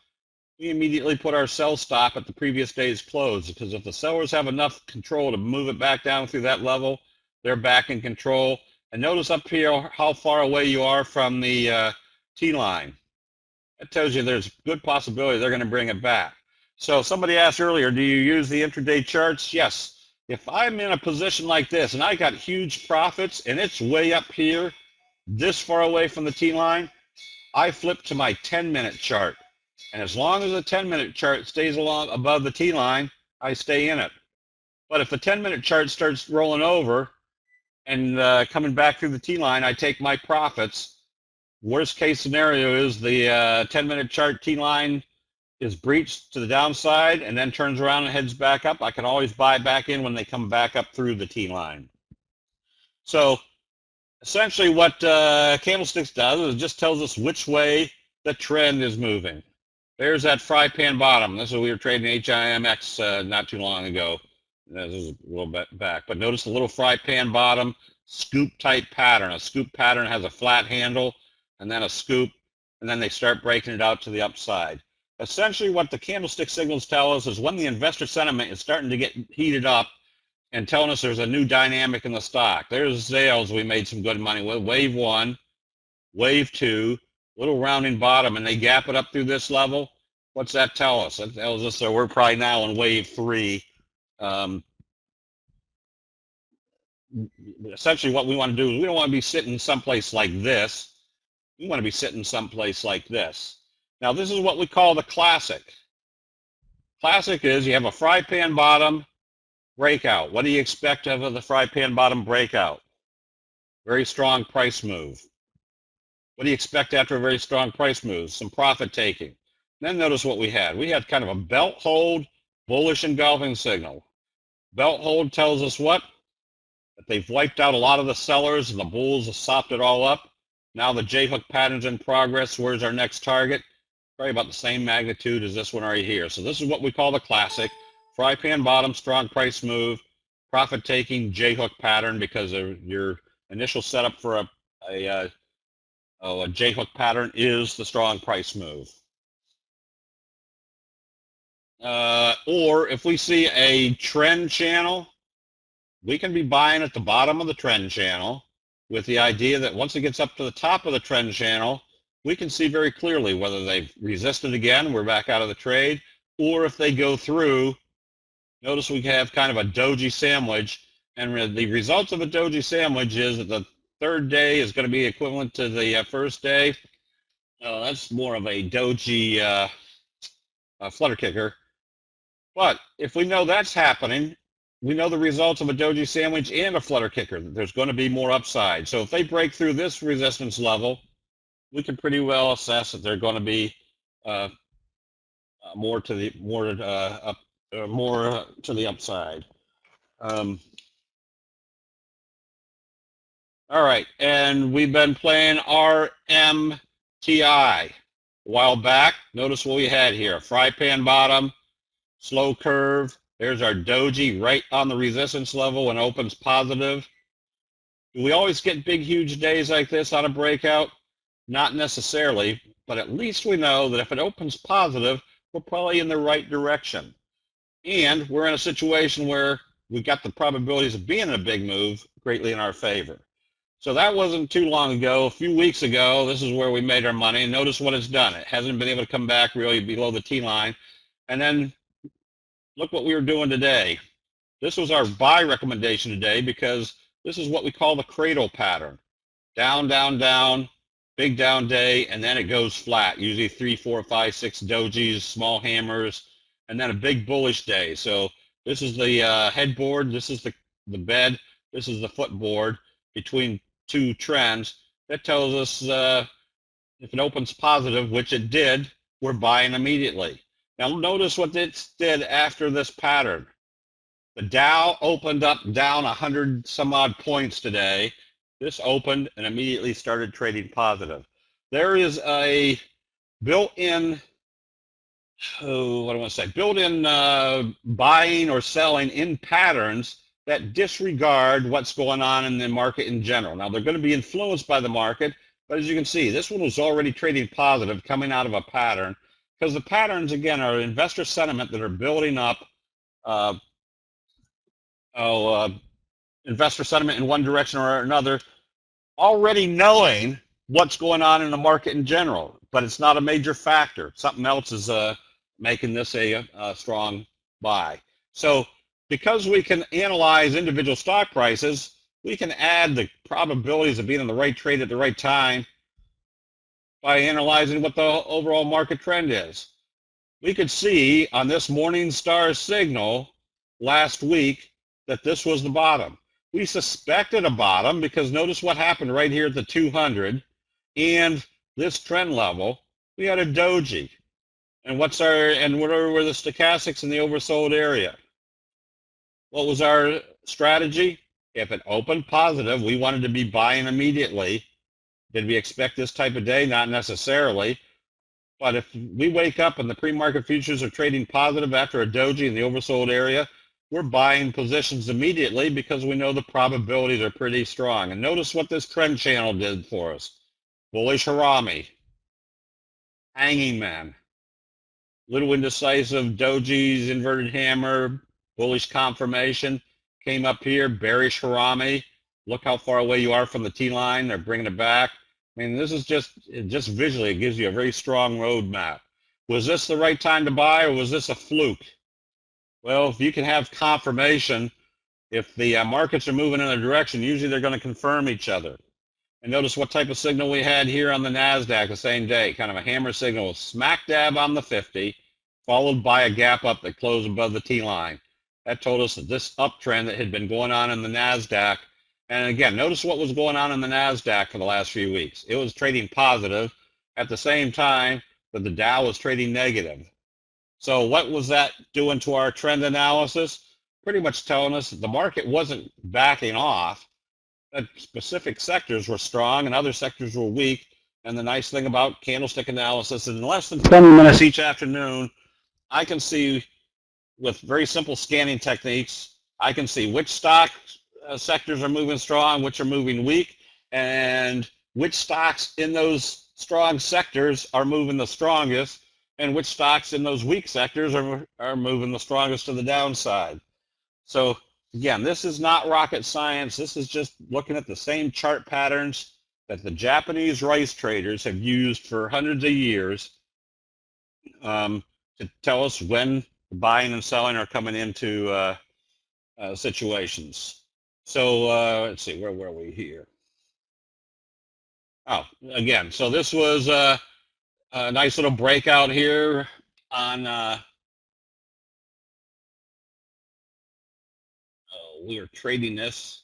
we immediately put our sell stop at the previous day's close, because if the sellers have enough control to move it back down through that level, they're back in control. And notice up here how far away you are from the T-line. That tells you there's a good possibility they're going to bring it back. So somebody asked earlier, do you use the intraday charts? Yes. If I'm in a position like this and I got huge profits and it's way up here, this far away from the T-line, I flip to my 10-minute chart. And as long as the 10-minute chart stays along above the T-line, I stay in it. But if the 10-minute chart starts rolling over and coming back through the T-line, I take my profits. Worst case scenario is the 10-minute chart T-line is breached to the downside and then turns around and heads back up. I can always buy back in when they come back up through the T-line. So essentially what Candlesticks does is it just tells us which way the trend is moving. There's that fry pan bottom. This is we were trading HIMX not too long ago. This is a little bit back, but notice the little fry pan bottom scoop type pattern. A scoop pattern has a flat handle and then a scoop, and then they start breaking it out to the upside. Essentially what the candlestick signals tell us is when the investor sentiment is starting to get heated up and telling us there's a new dynamic in the stock. There's sales we made some good money with. Wave 1, wave 2, little rounding bottom, and they gap it up through this level. What's that tell us? That tells us that we're probably now in wave 3. Essentially what we want to do is we don't want to be sitting someplace like this. We want to be sitting someplace like this. Now this is what we call the classic. Classic is you have a fry pan bottom breakout. What do you expect of the fry pan bottom breakout? Very strong price move. What do you expect after a very strong price move? Some profit taking. Then notice what we had. We had kind of a belt hold, bullish engulfing signal. Belt hold tells us what? That they've wiped out a lot of the sellers and the bulls have sopped it all up. Now the J-hook pattern's in progress. Where's our next target? Probably about the same magnitude as this one right here. So this is what we call the classic. Fry pan bottom, strong price move, profit taking J-hook pattern because of your initial setup for a J-hook pattern is the strong price move. Or if we see a trend channel, we can be buying at the bottom of the trend channel with the idea that once it gets up to the top of the trend channel, we can see very clearly whether they've resisted again, we're back out of the trade, or if they go through. Notice we have kind of a doji sandwich, and the results of a doji sandwich is that the third day is going to be equivalent to the first day. That's more of a doji flutter kicker. But if we know that's happening, we know the results of a doji sandwich and a flutter kicker. There's going to be more upside. So if they break through this resistance level, we can pretty well assess that they're going to be more to the upside. All right, and we've been playing RMTI a while back. Notice what we had here: fry pan bottom, slow curve. There's our doji right on the resistance level and opens positive. Do we always get big, huge days like this on a breakout? Not necessarily, but at least we know that if it opens positive, we're probably in the right direction. And we're in a situation where we've got the probabilities of being in a big move greatly in our favor. So that wasn't too long ago. A few weeks ago, this is where we made our money. And notice what it's done. It hasn't been able to come back really below the T line. And then look what we were doing today. This was our buy recommendation today because this is what we call the cradle pattern. Down, down, down, big down day, and then it goes flat. Usually 3, 4, 5, 6 dojis, small hammers, and then a big bullish day. So this is the headboard, this is the bed, this is the footboard between two trends. That tells us if it opens positive, which it did, we're buying immediately. Now notice what it did after this pattern. The Dow opened up down 100 some odd points today. This opened and immediately started trading positive. There is a built-in, built-in buying or selling in patterns that disregard what's going on in the market in general. Now, they're going to be influenced by the market, but as you can see, this one was already trading positive coming out of a pattern, because the patterns, again, are investor sentiment that are building up investor sentiment in one direction or another, already knowing what's going on in the market in general, but it's not a major factor. Something else is making this a strong buy. So because we can analyze individual stock prices, we can add the probabilities of being in the right trade at the right time by analyzing what the overall market trend is. We could see on this morning star signal last week that this was the bottom. We suspected a bottom because notice what happened right here at the 200 and this trend level. We had a doji. And what were the stochastics in the oversold area? What was our strategy? If it opened positive, we wanted to be buying immediately. Did we expect this type of day? Not necessarily. But if we wake up and the pre-market futures are trading positive after a doji in the oversold area, we're buying positions immediately because we know the probabilities are pretty strong. And notice what this trend channel did for us. Bullish harami, hanging man, little indecisive dojis, inverted hammer, bullish confirmation, came up here, bearish harami. Look how far away you are from the T line. They're bringing it back. I mean, this is just visually, it gives you a very strong roadmap. Was this the right time to buy, or was this a fluke? Well, if you can have confirmation, if the markets are moving in a direction, usually they're going to confirm each other. And notice what type of signal we had here on the NASDAQ the same day, kind of a hammer signal, smack dab on the 50, followed by a gap up that closed above the T line. That told us that this uptrend that had been going on in the NASDAQ, and again, notice what was going on in the NASDAQ for the last few weeks. It was trading positive at the same time that the Dow was trading negative. So what was that doing to our trend analysis? Pretty much telling us that the market wasn't backing off, that specific sectors were strong and other sectors were weak. And the nice thing about candlestick analysis is in less than 20 minutes each afternoon, I can see with very simple scanning techniques, I can see which stock sectors are moving strong, which are moving weak, and which stocks in those strong sectors are moving the strongest, and which stocks in those weak sectors are moving the strongest to the downside. So again, this is not rocket science. This is just looking at the same chart patterns that the Japanese rice traders have used for hundreds of years to tell us when buying and selling are coming into situations. So let's see, where were we here? Oh, again, so this was a nice little breakout here on we are trading this.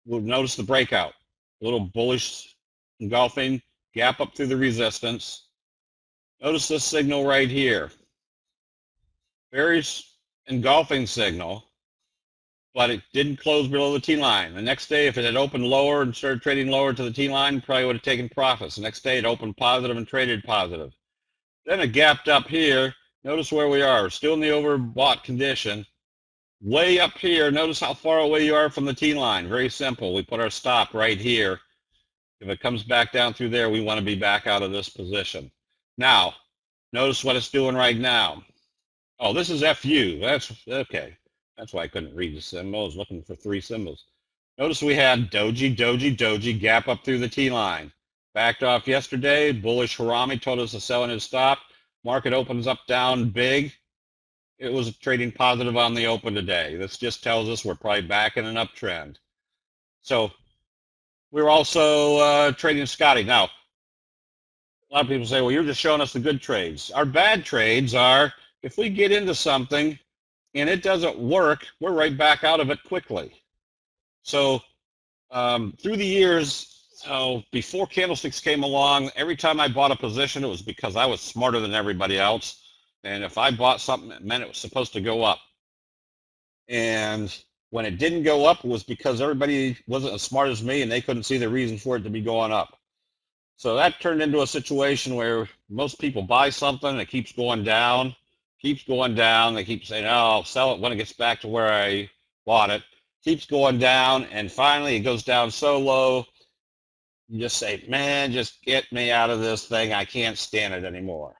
We'll notice the breakout, a little bullish engulfing gap up through the resistance. Notice this signal right here, very engulfing signal, but it didn't close below the T line. The next day, if it had opened lower and started trading lower to the T line, probably would have taken profits. The next day, it opened positive and traded positive. Then it gapped up here. Notice where we are. We're still in the overbought condition. Way up here, notice how far away you are from the T line. Very simple. We put our stop right here. If it comes back down through there, we want to be back out of this position. Now, notice what it's doing right now. Oh, this is FU. That's okay. That's why I couldn't read the symbol. I was looking for 3 symbols. Notice we had Doji, Doji, Doji, gap up through the T line. Backed off yesterday. Bullish Harami told us to sell in his stop. Market opens up down big. It was trading positive on the open today. This just tells us we're probably back in an uptrend. So we're also trading Scotty. Now, a lot of people say, well, you're just showing us the good trades. Our bad trades are if we get into something and it doesn't work, we're right back out of it quickly. So through the years, before candlesticks came along, every time I bought a position, it was because I was smarter than everybody else. And if I bought something, it meant it was supposed to go up. And when it didn't go up, it was because everybody wasn't as smart as me and they couldn't see the reason for it to be going up. So that turned into a situation where most people buy something and it keeps going down, keeps going down. They keep saying, oh, I'll sell it when it gets back to where I bought it. Keeps going down, and finally it goes down so low, you just say, man, just get me out of this thing. I can't stand it anymore.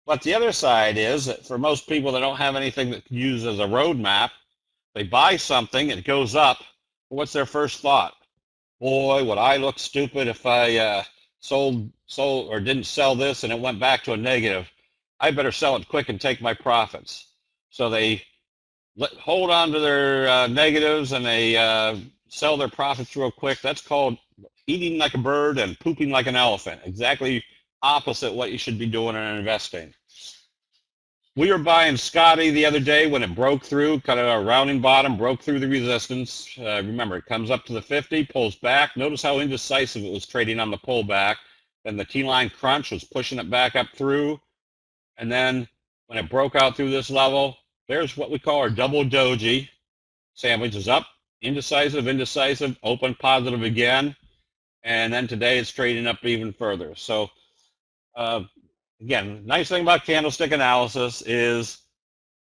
But the other side is that for most people that don't have anything that can use as a roadmap, they buy something, it goes up. What's their first thought? Boy, would I look stupid if I sold or didn't sell this and it went back to a negative. I better sell it quick and take my profits. So they hold on to their negatives and they sell their profits real quick. That's called eating like a bird and pooping like an elephant. Exactly opposite what you should be doing in investing. We were buying Scotty the other day when it broke through, kind of a rounding bottom, broke through the resistance. Remember, it comes up to the 50, pulls back. Notice how indecisive it was trading on the pullback. Then the T-line crunch was pushing it back up through. And then when it broke out through this level, there's what we call our double doji. Sandwich is up, indecisive, indecisive, open, positive again. And then today it's trading up even further. So again, nice thing about candlestick analysis is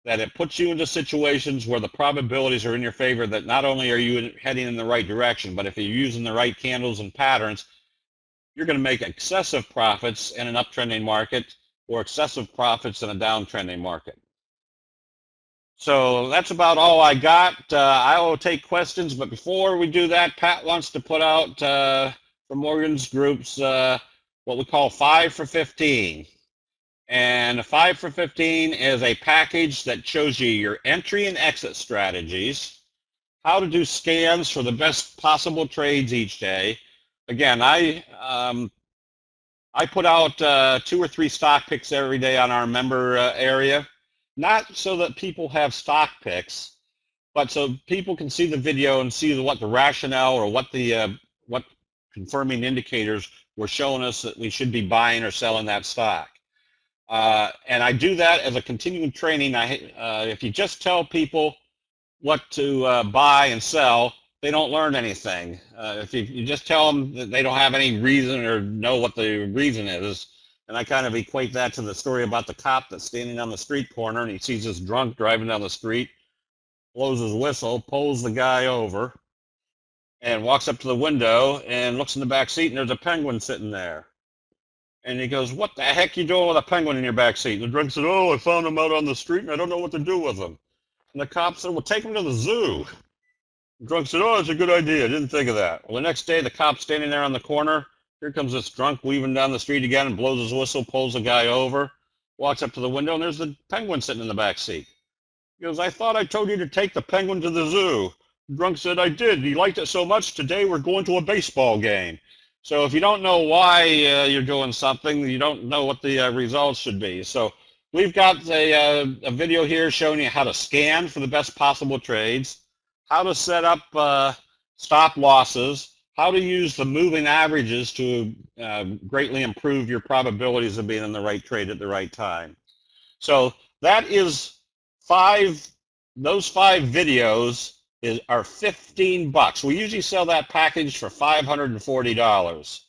that it puts you into situations where the probabilities are in your favor that not only are you heading in the right direction, but if you're using the right candles and patterns, you're going to make excessive profits in an uptrending market or excessive profits in a downtrending market. So that's about all I got. I will take questions, but before we do that, Pat wants to put out for Morgan's groups what we call 5 for 15. And a 5 for 15 is a package that shows you your entry and exit strategies, how to do scans for the best possible trades each day. Again, I put out 2 or 3 stock picks every day on our member area, not so that people have stock picks, but so people can see the video and see what the rationale or what the what confirming indicators were showing us that we should be buying or selling that stock. And I do that as a continuing training. If you just tell people what to buy and sell, they don't learn anything. If you just tell them that they don't have any reason or know what the reason is, and I kind of equate that to the story about the cop that's standing on the street corner and he sees this drunk driving down the street, blows his whistle, pulls the guy over, and walks up to the window and looks in the back seat, and there's a penguin sitting there. And he goes, "What the heck you doing with a penguin in your back seat?" And the drunk said, "Oh, I found him out on the street and I don't know what to do with him." And the cop said, "Well, take him to the zoo." The drunk said, "Oh, it's a good idea. I didn't think of that." Well, the next day, the cop's standing there on the corner. Here comes this drunk weaving down the street again and blows his whistle, pulls the guy over, walks up to the window, and there's the penguin sitting in the back seat. He goes, "I thought I told you to take the penguin to the zoo." The drunk said, "I did. He liked it so much, today we're going to a baseball game." So if you don't know why you're doing something, you don't know what the results should be. So we've got a video here showing you how to scan for the best possible trades, how to set up stop losses, how to use the moving averages to greatly improve your probabilities of being in the right trade at the right time. So that is those 5 videos are $15. We usually sell that package for $540.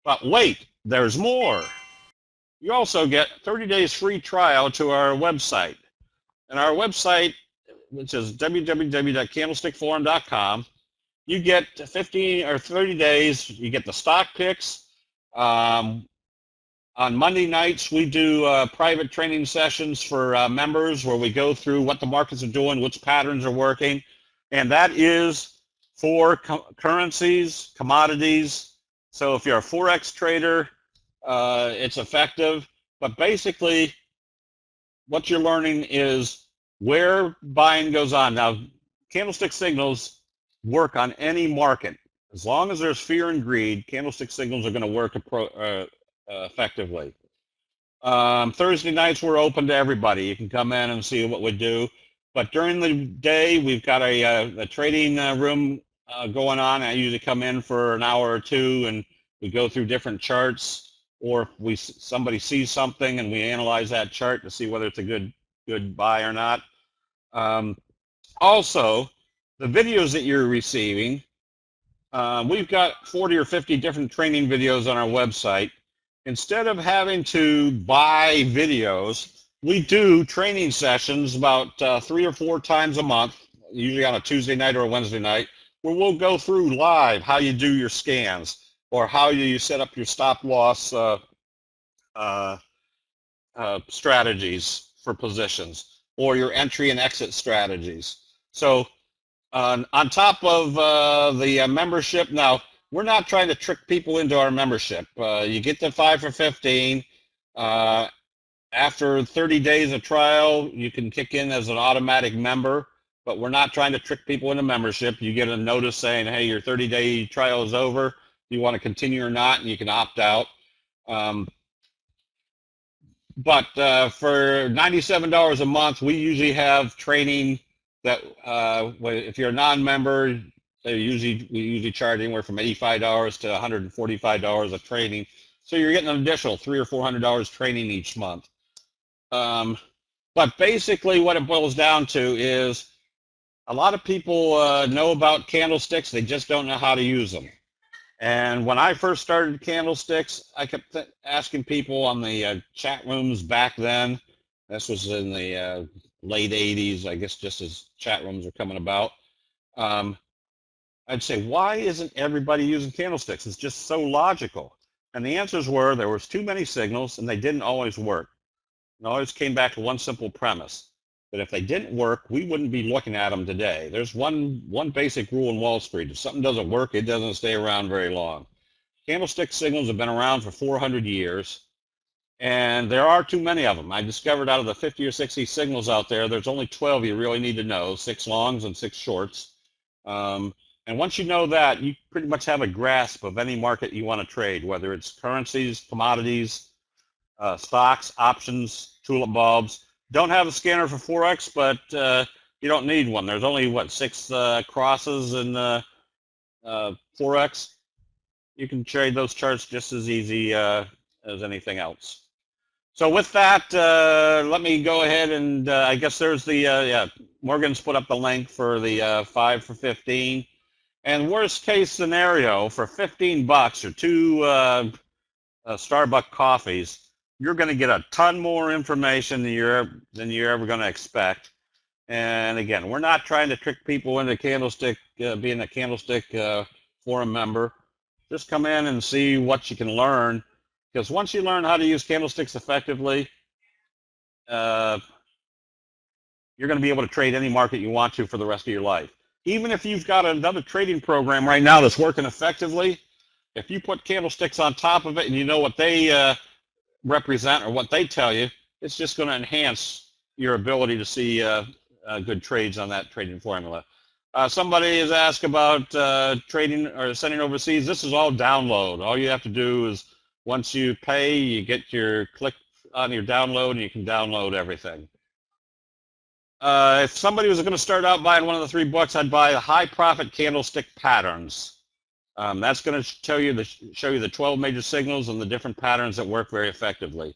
But wait, there's more. You also get 30 days free trial to our website. And our website, which is www.candlestickforum.com, you get 15 or 30 days. You get the stock picks. On Monday nights, we do private training sessions for members where we go through what the markets are doing, which patterns are working. And that is for currencies, commodities. So if you're a Forex trader, it's effective. But basically, what you're learning is where buying goes on. Now, candlestick signals work on any market. As long as there's fear and greed, candlestick signals are going to work effectively. Thursday nights we're open to everybody. You can come in and see what we do. But during the day, we've got a trading room going on. I usually come in for an hour or two, and we go through different charts. Or if somebody sees something, and we analyze that chart to see whether it's a good buy or not. Also, the videos that you're receiving, we've got 40 or 50 different training videos on our website. Instead of having to buy videos, we do training sessions about 3 or 4 times a month, usually on a Tuesday night or a Wednesday night, where we'll go through live how you do your scans or how you set up your stop loss strategies for positions or your entry and exit strategies. So on top of the membership, now we're not trying to trick people into our membership. You get the 5 for 15. After 30 days of trial, you can kick in as an automatic member, but we're not trying to trick people into membership. You get a notice saying, hey, your 30-day trial is over. You want to continue or not, and you can opt out. But for $97 a month, we usually have training that if you're a non-member, we usually charge anywhere from $85 to $145 of training. So you're getting an additional $300 or $400 training each month. But basically what it boils down to is a lot of people know about candlesticks, they just don't know how to use them. And when I first started candlesticks, I kept asking people on the chat rooms back then. This was in the late 80s, I guess, just as chat rooms were coming about. I'd say, why isn't everybody using candlesticks? It's just so logical. And the answers were there was too many signals and they didn't always work. It always came back to one simple premise, that if they didn't work, we wouldn't be looking at them today. There's one basic rule in Wall Street. If something doesn't work, it doesn't stay around very long. Candlestick signals have been around for 400 years, and there are too many of them. I discovered out of the 50 or 60 signals out there, there's only 12 you really need to know, 6 longs and 6 shorts. And once you know that, you pretty much have a grasp of any market you want to trade, whether it's currencies, commodities, stocks, options, tulip bulbs. Don't have a scanner for Forex, but you don't need one. There's only, 6 crosses in Forex. You can trade those charts just as easy as anything else. So with that, let me go ahead and I guess there's the, Morgan's put up the link for the 5 for 15. And worst case scenario, for $15 or 2 Starbucks coffees, you're going to get a ton more information than you're ever going to expect. And again, we're not trying to trick people into Candlestick, being a Candlestick forum member. Just come in and see what you can learn, because once you learn how to use candlesticks effectively, you're going to be able to trade any market you want to for the rest of your life. Even if you've got another trading program right now that's working effectively, if you put candlesticks on top of it and you know what they represent or what they tell you, it's just going to enhance your ability to see good trades on that trading formula. Somebody has asked about trading or sending overseas. This is all download. All you have to do is once you pay, you get your click on your download and you can download everything. If somebody was going to start out buying one of the 3 books, I'd buy the High Profit Candlestick Patterns. That's going to show you the 12 major signals and the different patterns that work very effectively.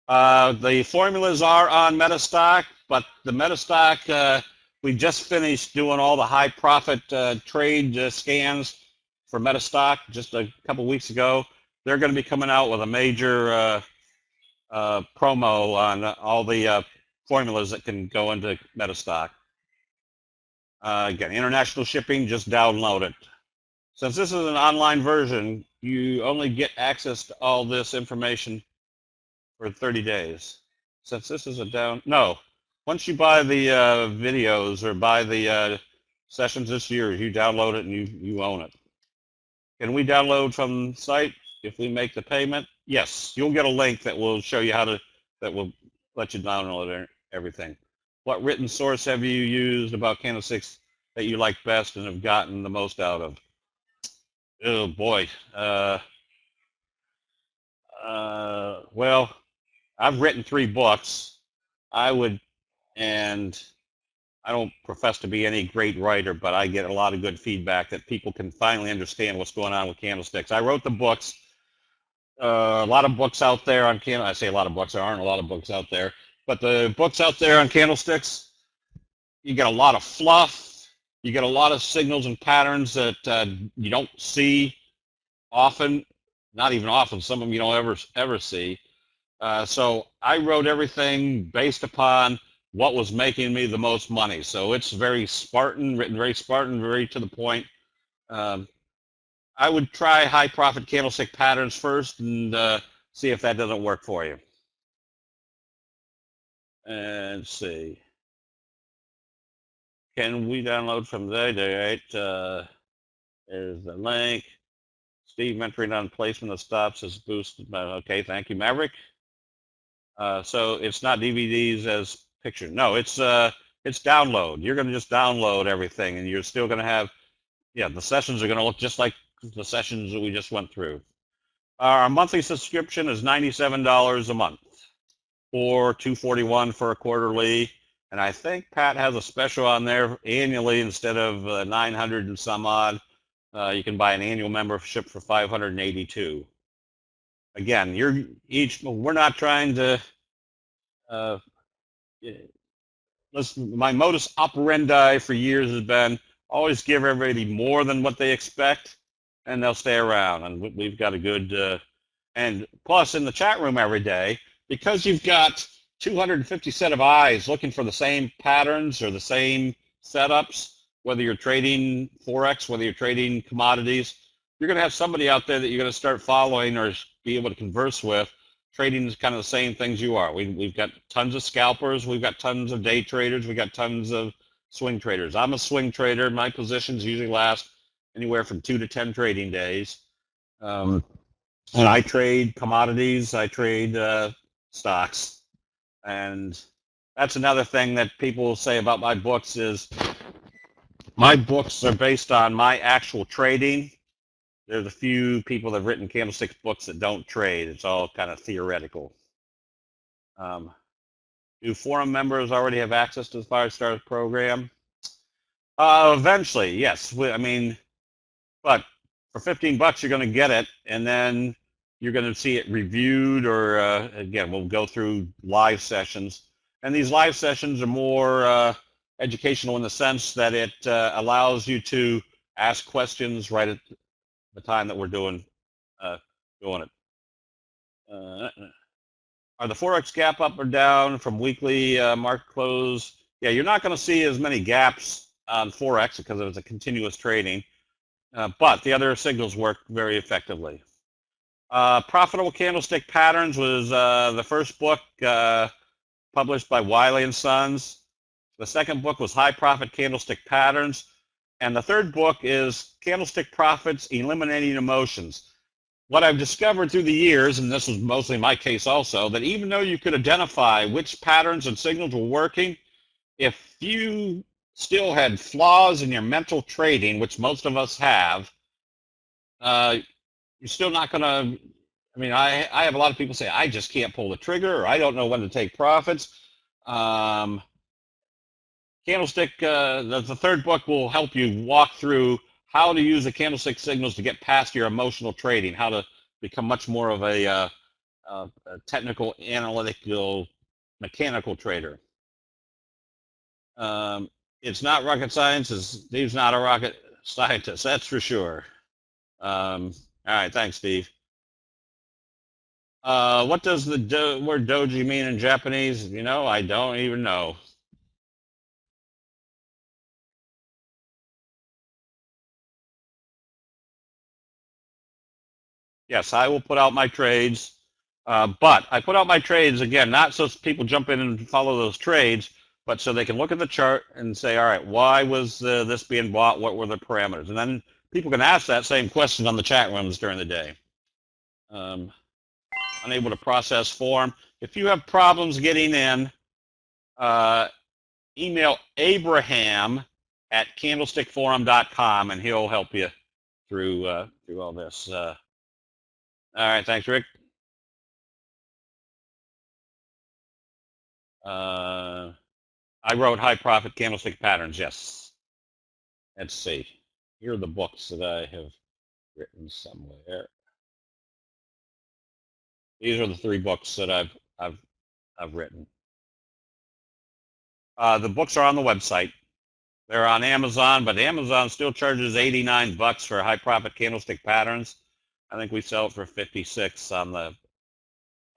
The formulas are on Metastock, but the Metastock, we just finished doing all the high profit trade scans for Metastock just a couple weeks ago. They're going to be coming out with a major promo on all the formulas that can go into Metastock. Again, international shipping, just download it. Since this is an online version, you only get access to all this information for 30 days. Since this is once you buy the videos or buy the sessions this year, you download it and you own it. Can we download from the site if we make the payment? Yes, you'll get a link that will show you that will let you download everything. What written source have you used about candlesticks that you like best and have gotten the most out of? Oh boy. Well, I've written 3 books. And I don't profess to be any great writer, but I get a lot of good feedback that people can finally understand what's going on with candlesticks. I wrote the books. A lot of books out there on I say a lot of books. There aren't a lot of books out there, but the books out there on candlesticks, you get a lot of fluff. You get a lot of signals and patterns that you don't see often. Not even often. Some of them you don't ever see. So I wrote everything based upon what was making me the most money. So it's very Spartan, written very Spartan, very to the point. I would try high profit candlestick patterns first and see if that doesn't work for you. And let's see. Can we download from there? There's the link. Steve mentoring on placement of stops is boosted by, okay, thank you, Maverick. So it's not DVDs as picture. No, it's download. You're going to just download everything, and you're still going to have, the sessions are going to look just like the sessions that we just went through. Our monthly subscription is $97 a month, or $241 for a quarterly. And I think Pat has a special on there annually instead of 900 and some odd. You can buy an annual membership for $582. Again, we're not trying to. My modus operandi for years has been always give everybody more than what they expect, and they'll stay around. And we've got a good, and plus in the chat room every day, because you've got 250 set of eyes looking for the same patterns or the same setups, whether you're trading Forex, whether you're trading commodities, you're going to have somebody out there that you're going to start following or be able to converse with. Trading is kind of the same things you are. We've got tons of scalpers. We've got tons of day traders. We've got tons of swing traders. I'm a swing trader. My positions usually last anywhere from 2 to 10 trading days. And I trade commodities. I trade stocks. And that's another thing that people say about my books is my books are based on my actual trading. There's a few people that have written candlesticks books that don't trade. It's all kind of theoretical. Do forum members already have access to the Firestars program? Eventually, yes. But for $15 you're going to get it, and then you're going to see it reviewed, or again, we'll go through live sessions. And these live sessions are more educational in the sense that it allows you to ask questions right at the time that we're doing it. Are the Forex gap up or down from weekly market close Yeah, you're not going to see as many gaps on Forex because it was a continuous trading, but the other signals work very effectively. Profitable Candlestick Patterns was the first book published by Wiley & Sons. The second book was High Profit Candlestick Patterns. And the third book is Candlestick Profits, Eliminating Emotions. What I've discovered through the years, and this was mostly my case also, that even though you could identify which patterns and signals were working, if you still had flaws in your mental trading, which most of us have, you're still not going to, I mean, I have a lot of people say, I just can't pull the trigger, or I don't know when to take profits. Candlestick, the third book will help you walk through how to use the candlestick signals to get past your emotional trading, how to become much more of a technical, analytical, mechanical trader. It's not rocket science. Steve's not a rocket scientist, that's for sure. All right, thanks, Steve. What does the word doji mean in Japanese? You know, I don't even know. Yes, I will put out my trades, but I put out my trades, again, not so people jump in and follow those trades, but so they can look at the chart and say, all right, why was this being bought? What were the parameters? And then people can ask that same question on the chat rooms during the day. Unable to process form. If you have problems getting in, email Abraham at candlestickforum.com and he'll help you through all this. All right, thanks, Rick. I wrote High Profit Candlestick Patterns, yes. Let's see. Here are the books that I have written somewhere. These are the 3 books that I've written. The books are on the website. They're on Amazon, but Amazon still charges $89 for High Profit Candlestick Patterns. I think we sell it for $56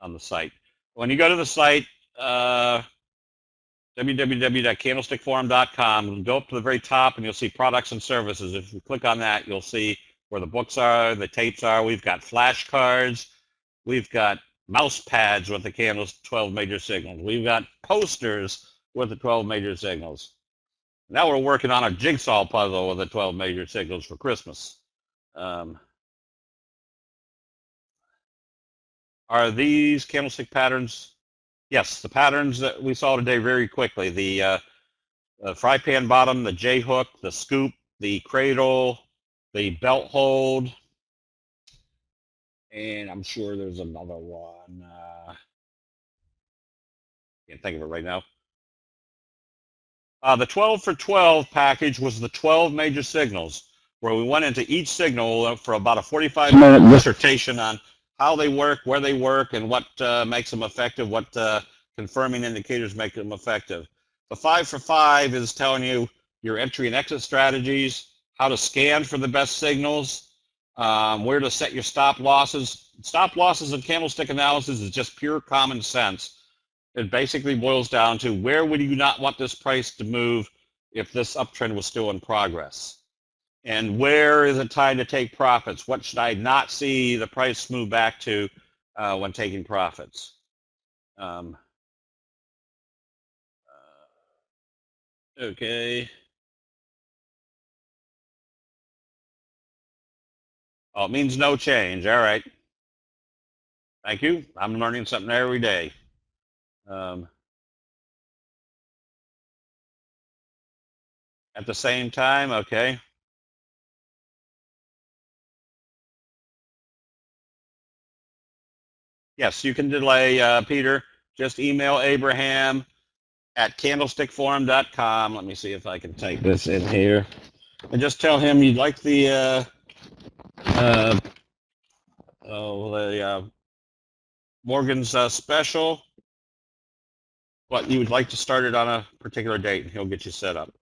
on the site. When you go to the site, www.candlestickforum.com, go up to the very top and you'll see products and services. If you click on that, you'll see where the books are, the tapes are. We've got flashcards. We've got mouse pads with the candles 12 major signals. We've got posters with the 12 major signals. Now we're working on a jigsaw puzzle with the 12 major signals for Christmas. Are these candlestick patterns? Yes, the patterns that we saw today very quickly. The fry pan bottom, the J hook, the scoop, the cradle, the belt hold, and I'm sure there's another one. Can't think of it right now. The 12 for 12 package was the 12 major signals, where we went into each signal for about a 45-minute dissertation on how they work, where they work, and what makes them effective, what confirming indicators make them effective. The 5 for 5 is telling you your entry and exit strategies, how to scan for the best signals, where to set your stop losses. Stop losses in candlestick analysis is just pure common sense. It basically boils down to where would you not want this price to move if this uptrend was still in progress? And where is it time to take profits? What should I not see the price move back to when taking profits? Okay. Oh, it means no change. All right. Thank you. I'm learning something every day. At the same time, okay. Yes, you can delay, Peter. Just email Abraham at candlestickforum.com. Let me see if I can type this in here. And just tell him you'd like the Morgan's special, but you would like to start it on a particular date, and he'll get you set up.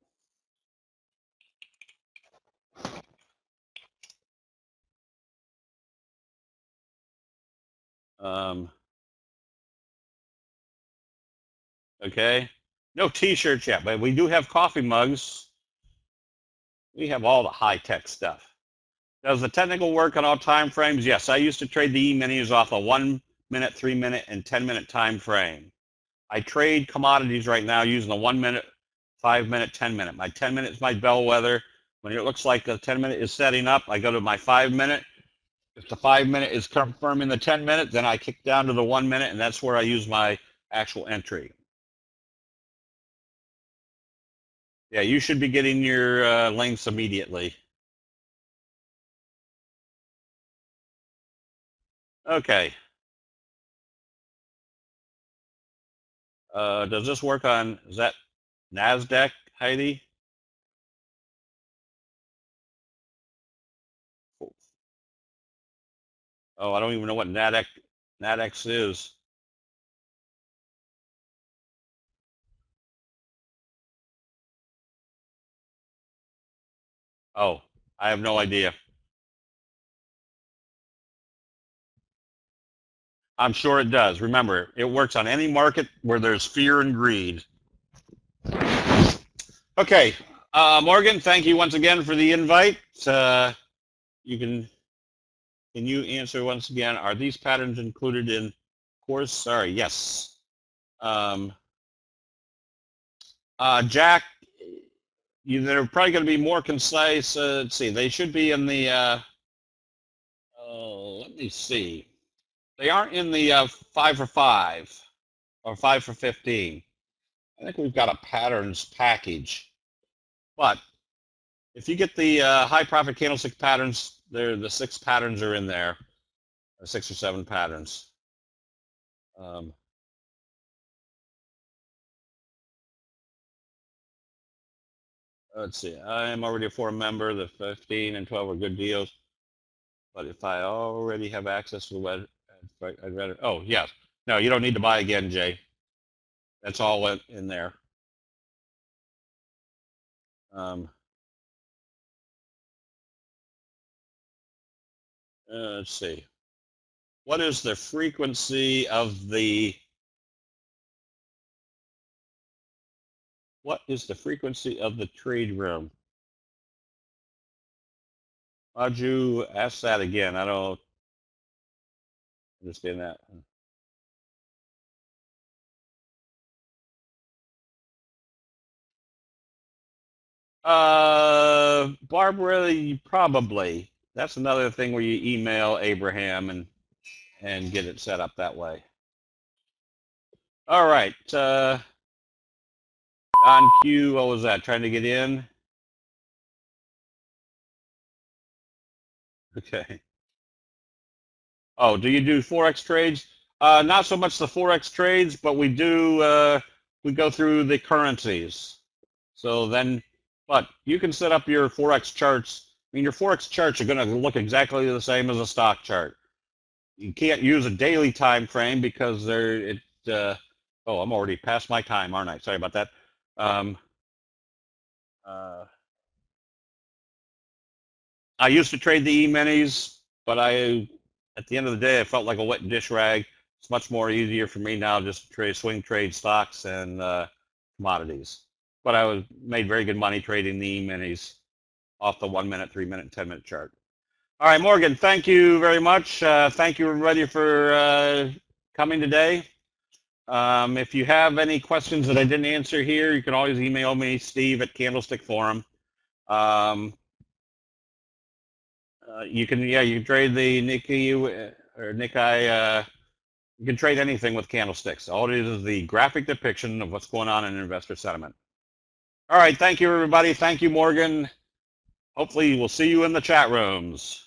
Okay. No t-shirts yet, but we do have coffee mugs. We have all the high-tech stuff. Does the technical work on all time frames? Yes, I used to trade the E-minis off a 1 minute, 3 minute, and 10 minute time frame. I trade commodities right now using a 1 minute, 5 minute, 10 minute. My 10 minute is my bellwether. When it looks like the 10 minute is setting up, I go to my 5 minute. If the 5 minute is confirming the 10 minute, then I kick down to the 1 minute, and that's where I use my actual entry. Yeah, you should be getting your links immediately. Okay. Does this work on, is that NASDAQ, Heidi? Oh, I don't even know what NADX is. Oh, I have no idea. I'm sure it does. Remember, it works on any market where there's fear and greed. Okay, Morgan, thank you once again for the invite. Can you answer once again, are these patterns included in course? Sorry, yes. Jack, they're probably going to be more concise. Let's see, they should be in the, let me see. They aren't in the 5 for 5 or 5 for 15. I think we've got a patterns package. But if you get the high profit candlestick patterns, the 6 patterns are in there, 6 or 7 patterns. Let's see, I am already a forum member. The 15 and 12 are good deals. But if I already have access to the web, I'd rather, oh, yes. No, you don't need to buy again, Jay. That's all in there. Let's see. What is the frequency of the trade room? How'd you ask that again? I don't understand that. Barbara, probably. That's another thing where you email Abraham and get it set up that way. All right. Don Q, what was that? Trying to get in? Okay. Oh, do you do Forex trades? Not so much the Forex trades, but we do, we go through the currencies. So then, but you can set up your Forex charts. I mean, your Forex charts are going to look exactly the same as a stock chart. You can't use a daily time frame because oh, I'm already past my time, aren't I? Sorry about that. I used to trade the E-minis, but at the end of the day, I felt like a wet dish rag. It's much more easier for me now just to swing trade stocks and commodities. But I made very good money trading the E-minis off the 1 minute, 3 minute, and 10 minute chart. All right, Morgan, thank you very much. Thank you, everybody, for coming today. If you have any questions that I didn't answer here, you can always email me, Steve at Candlestick Forum. You can trade the Nikkei or Nikkei. You can trade anything with candlesticks. All it is the graphic depiction of what's going on in investor sentiment. All right, thank you, everybody. Thank you, Morgan. Hopefully, we'll see you in the chat rooms.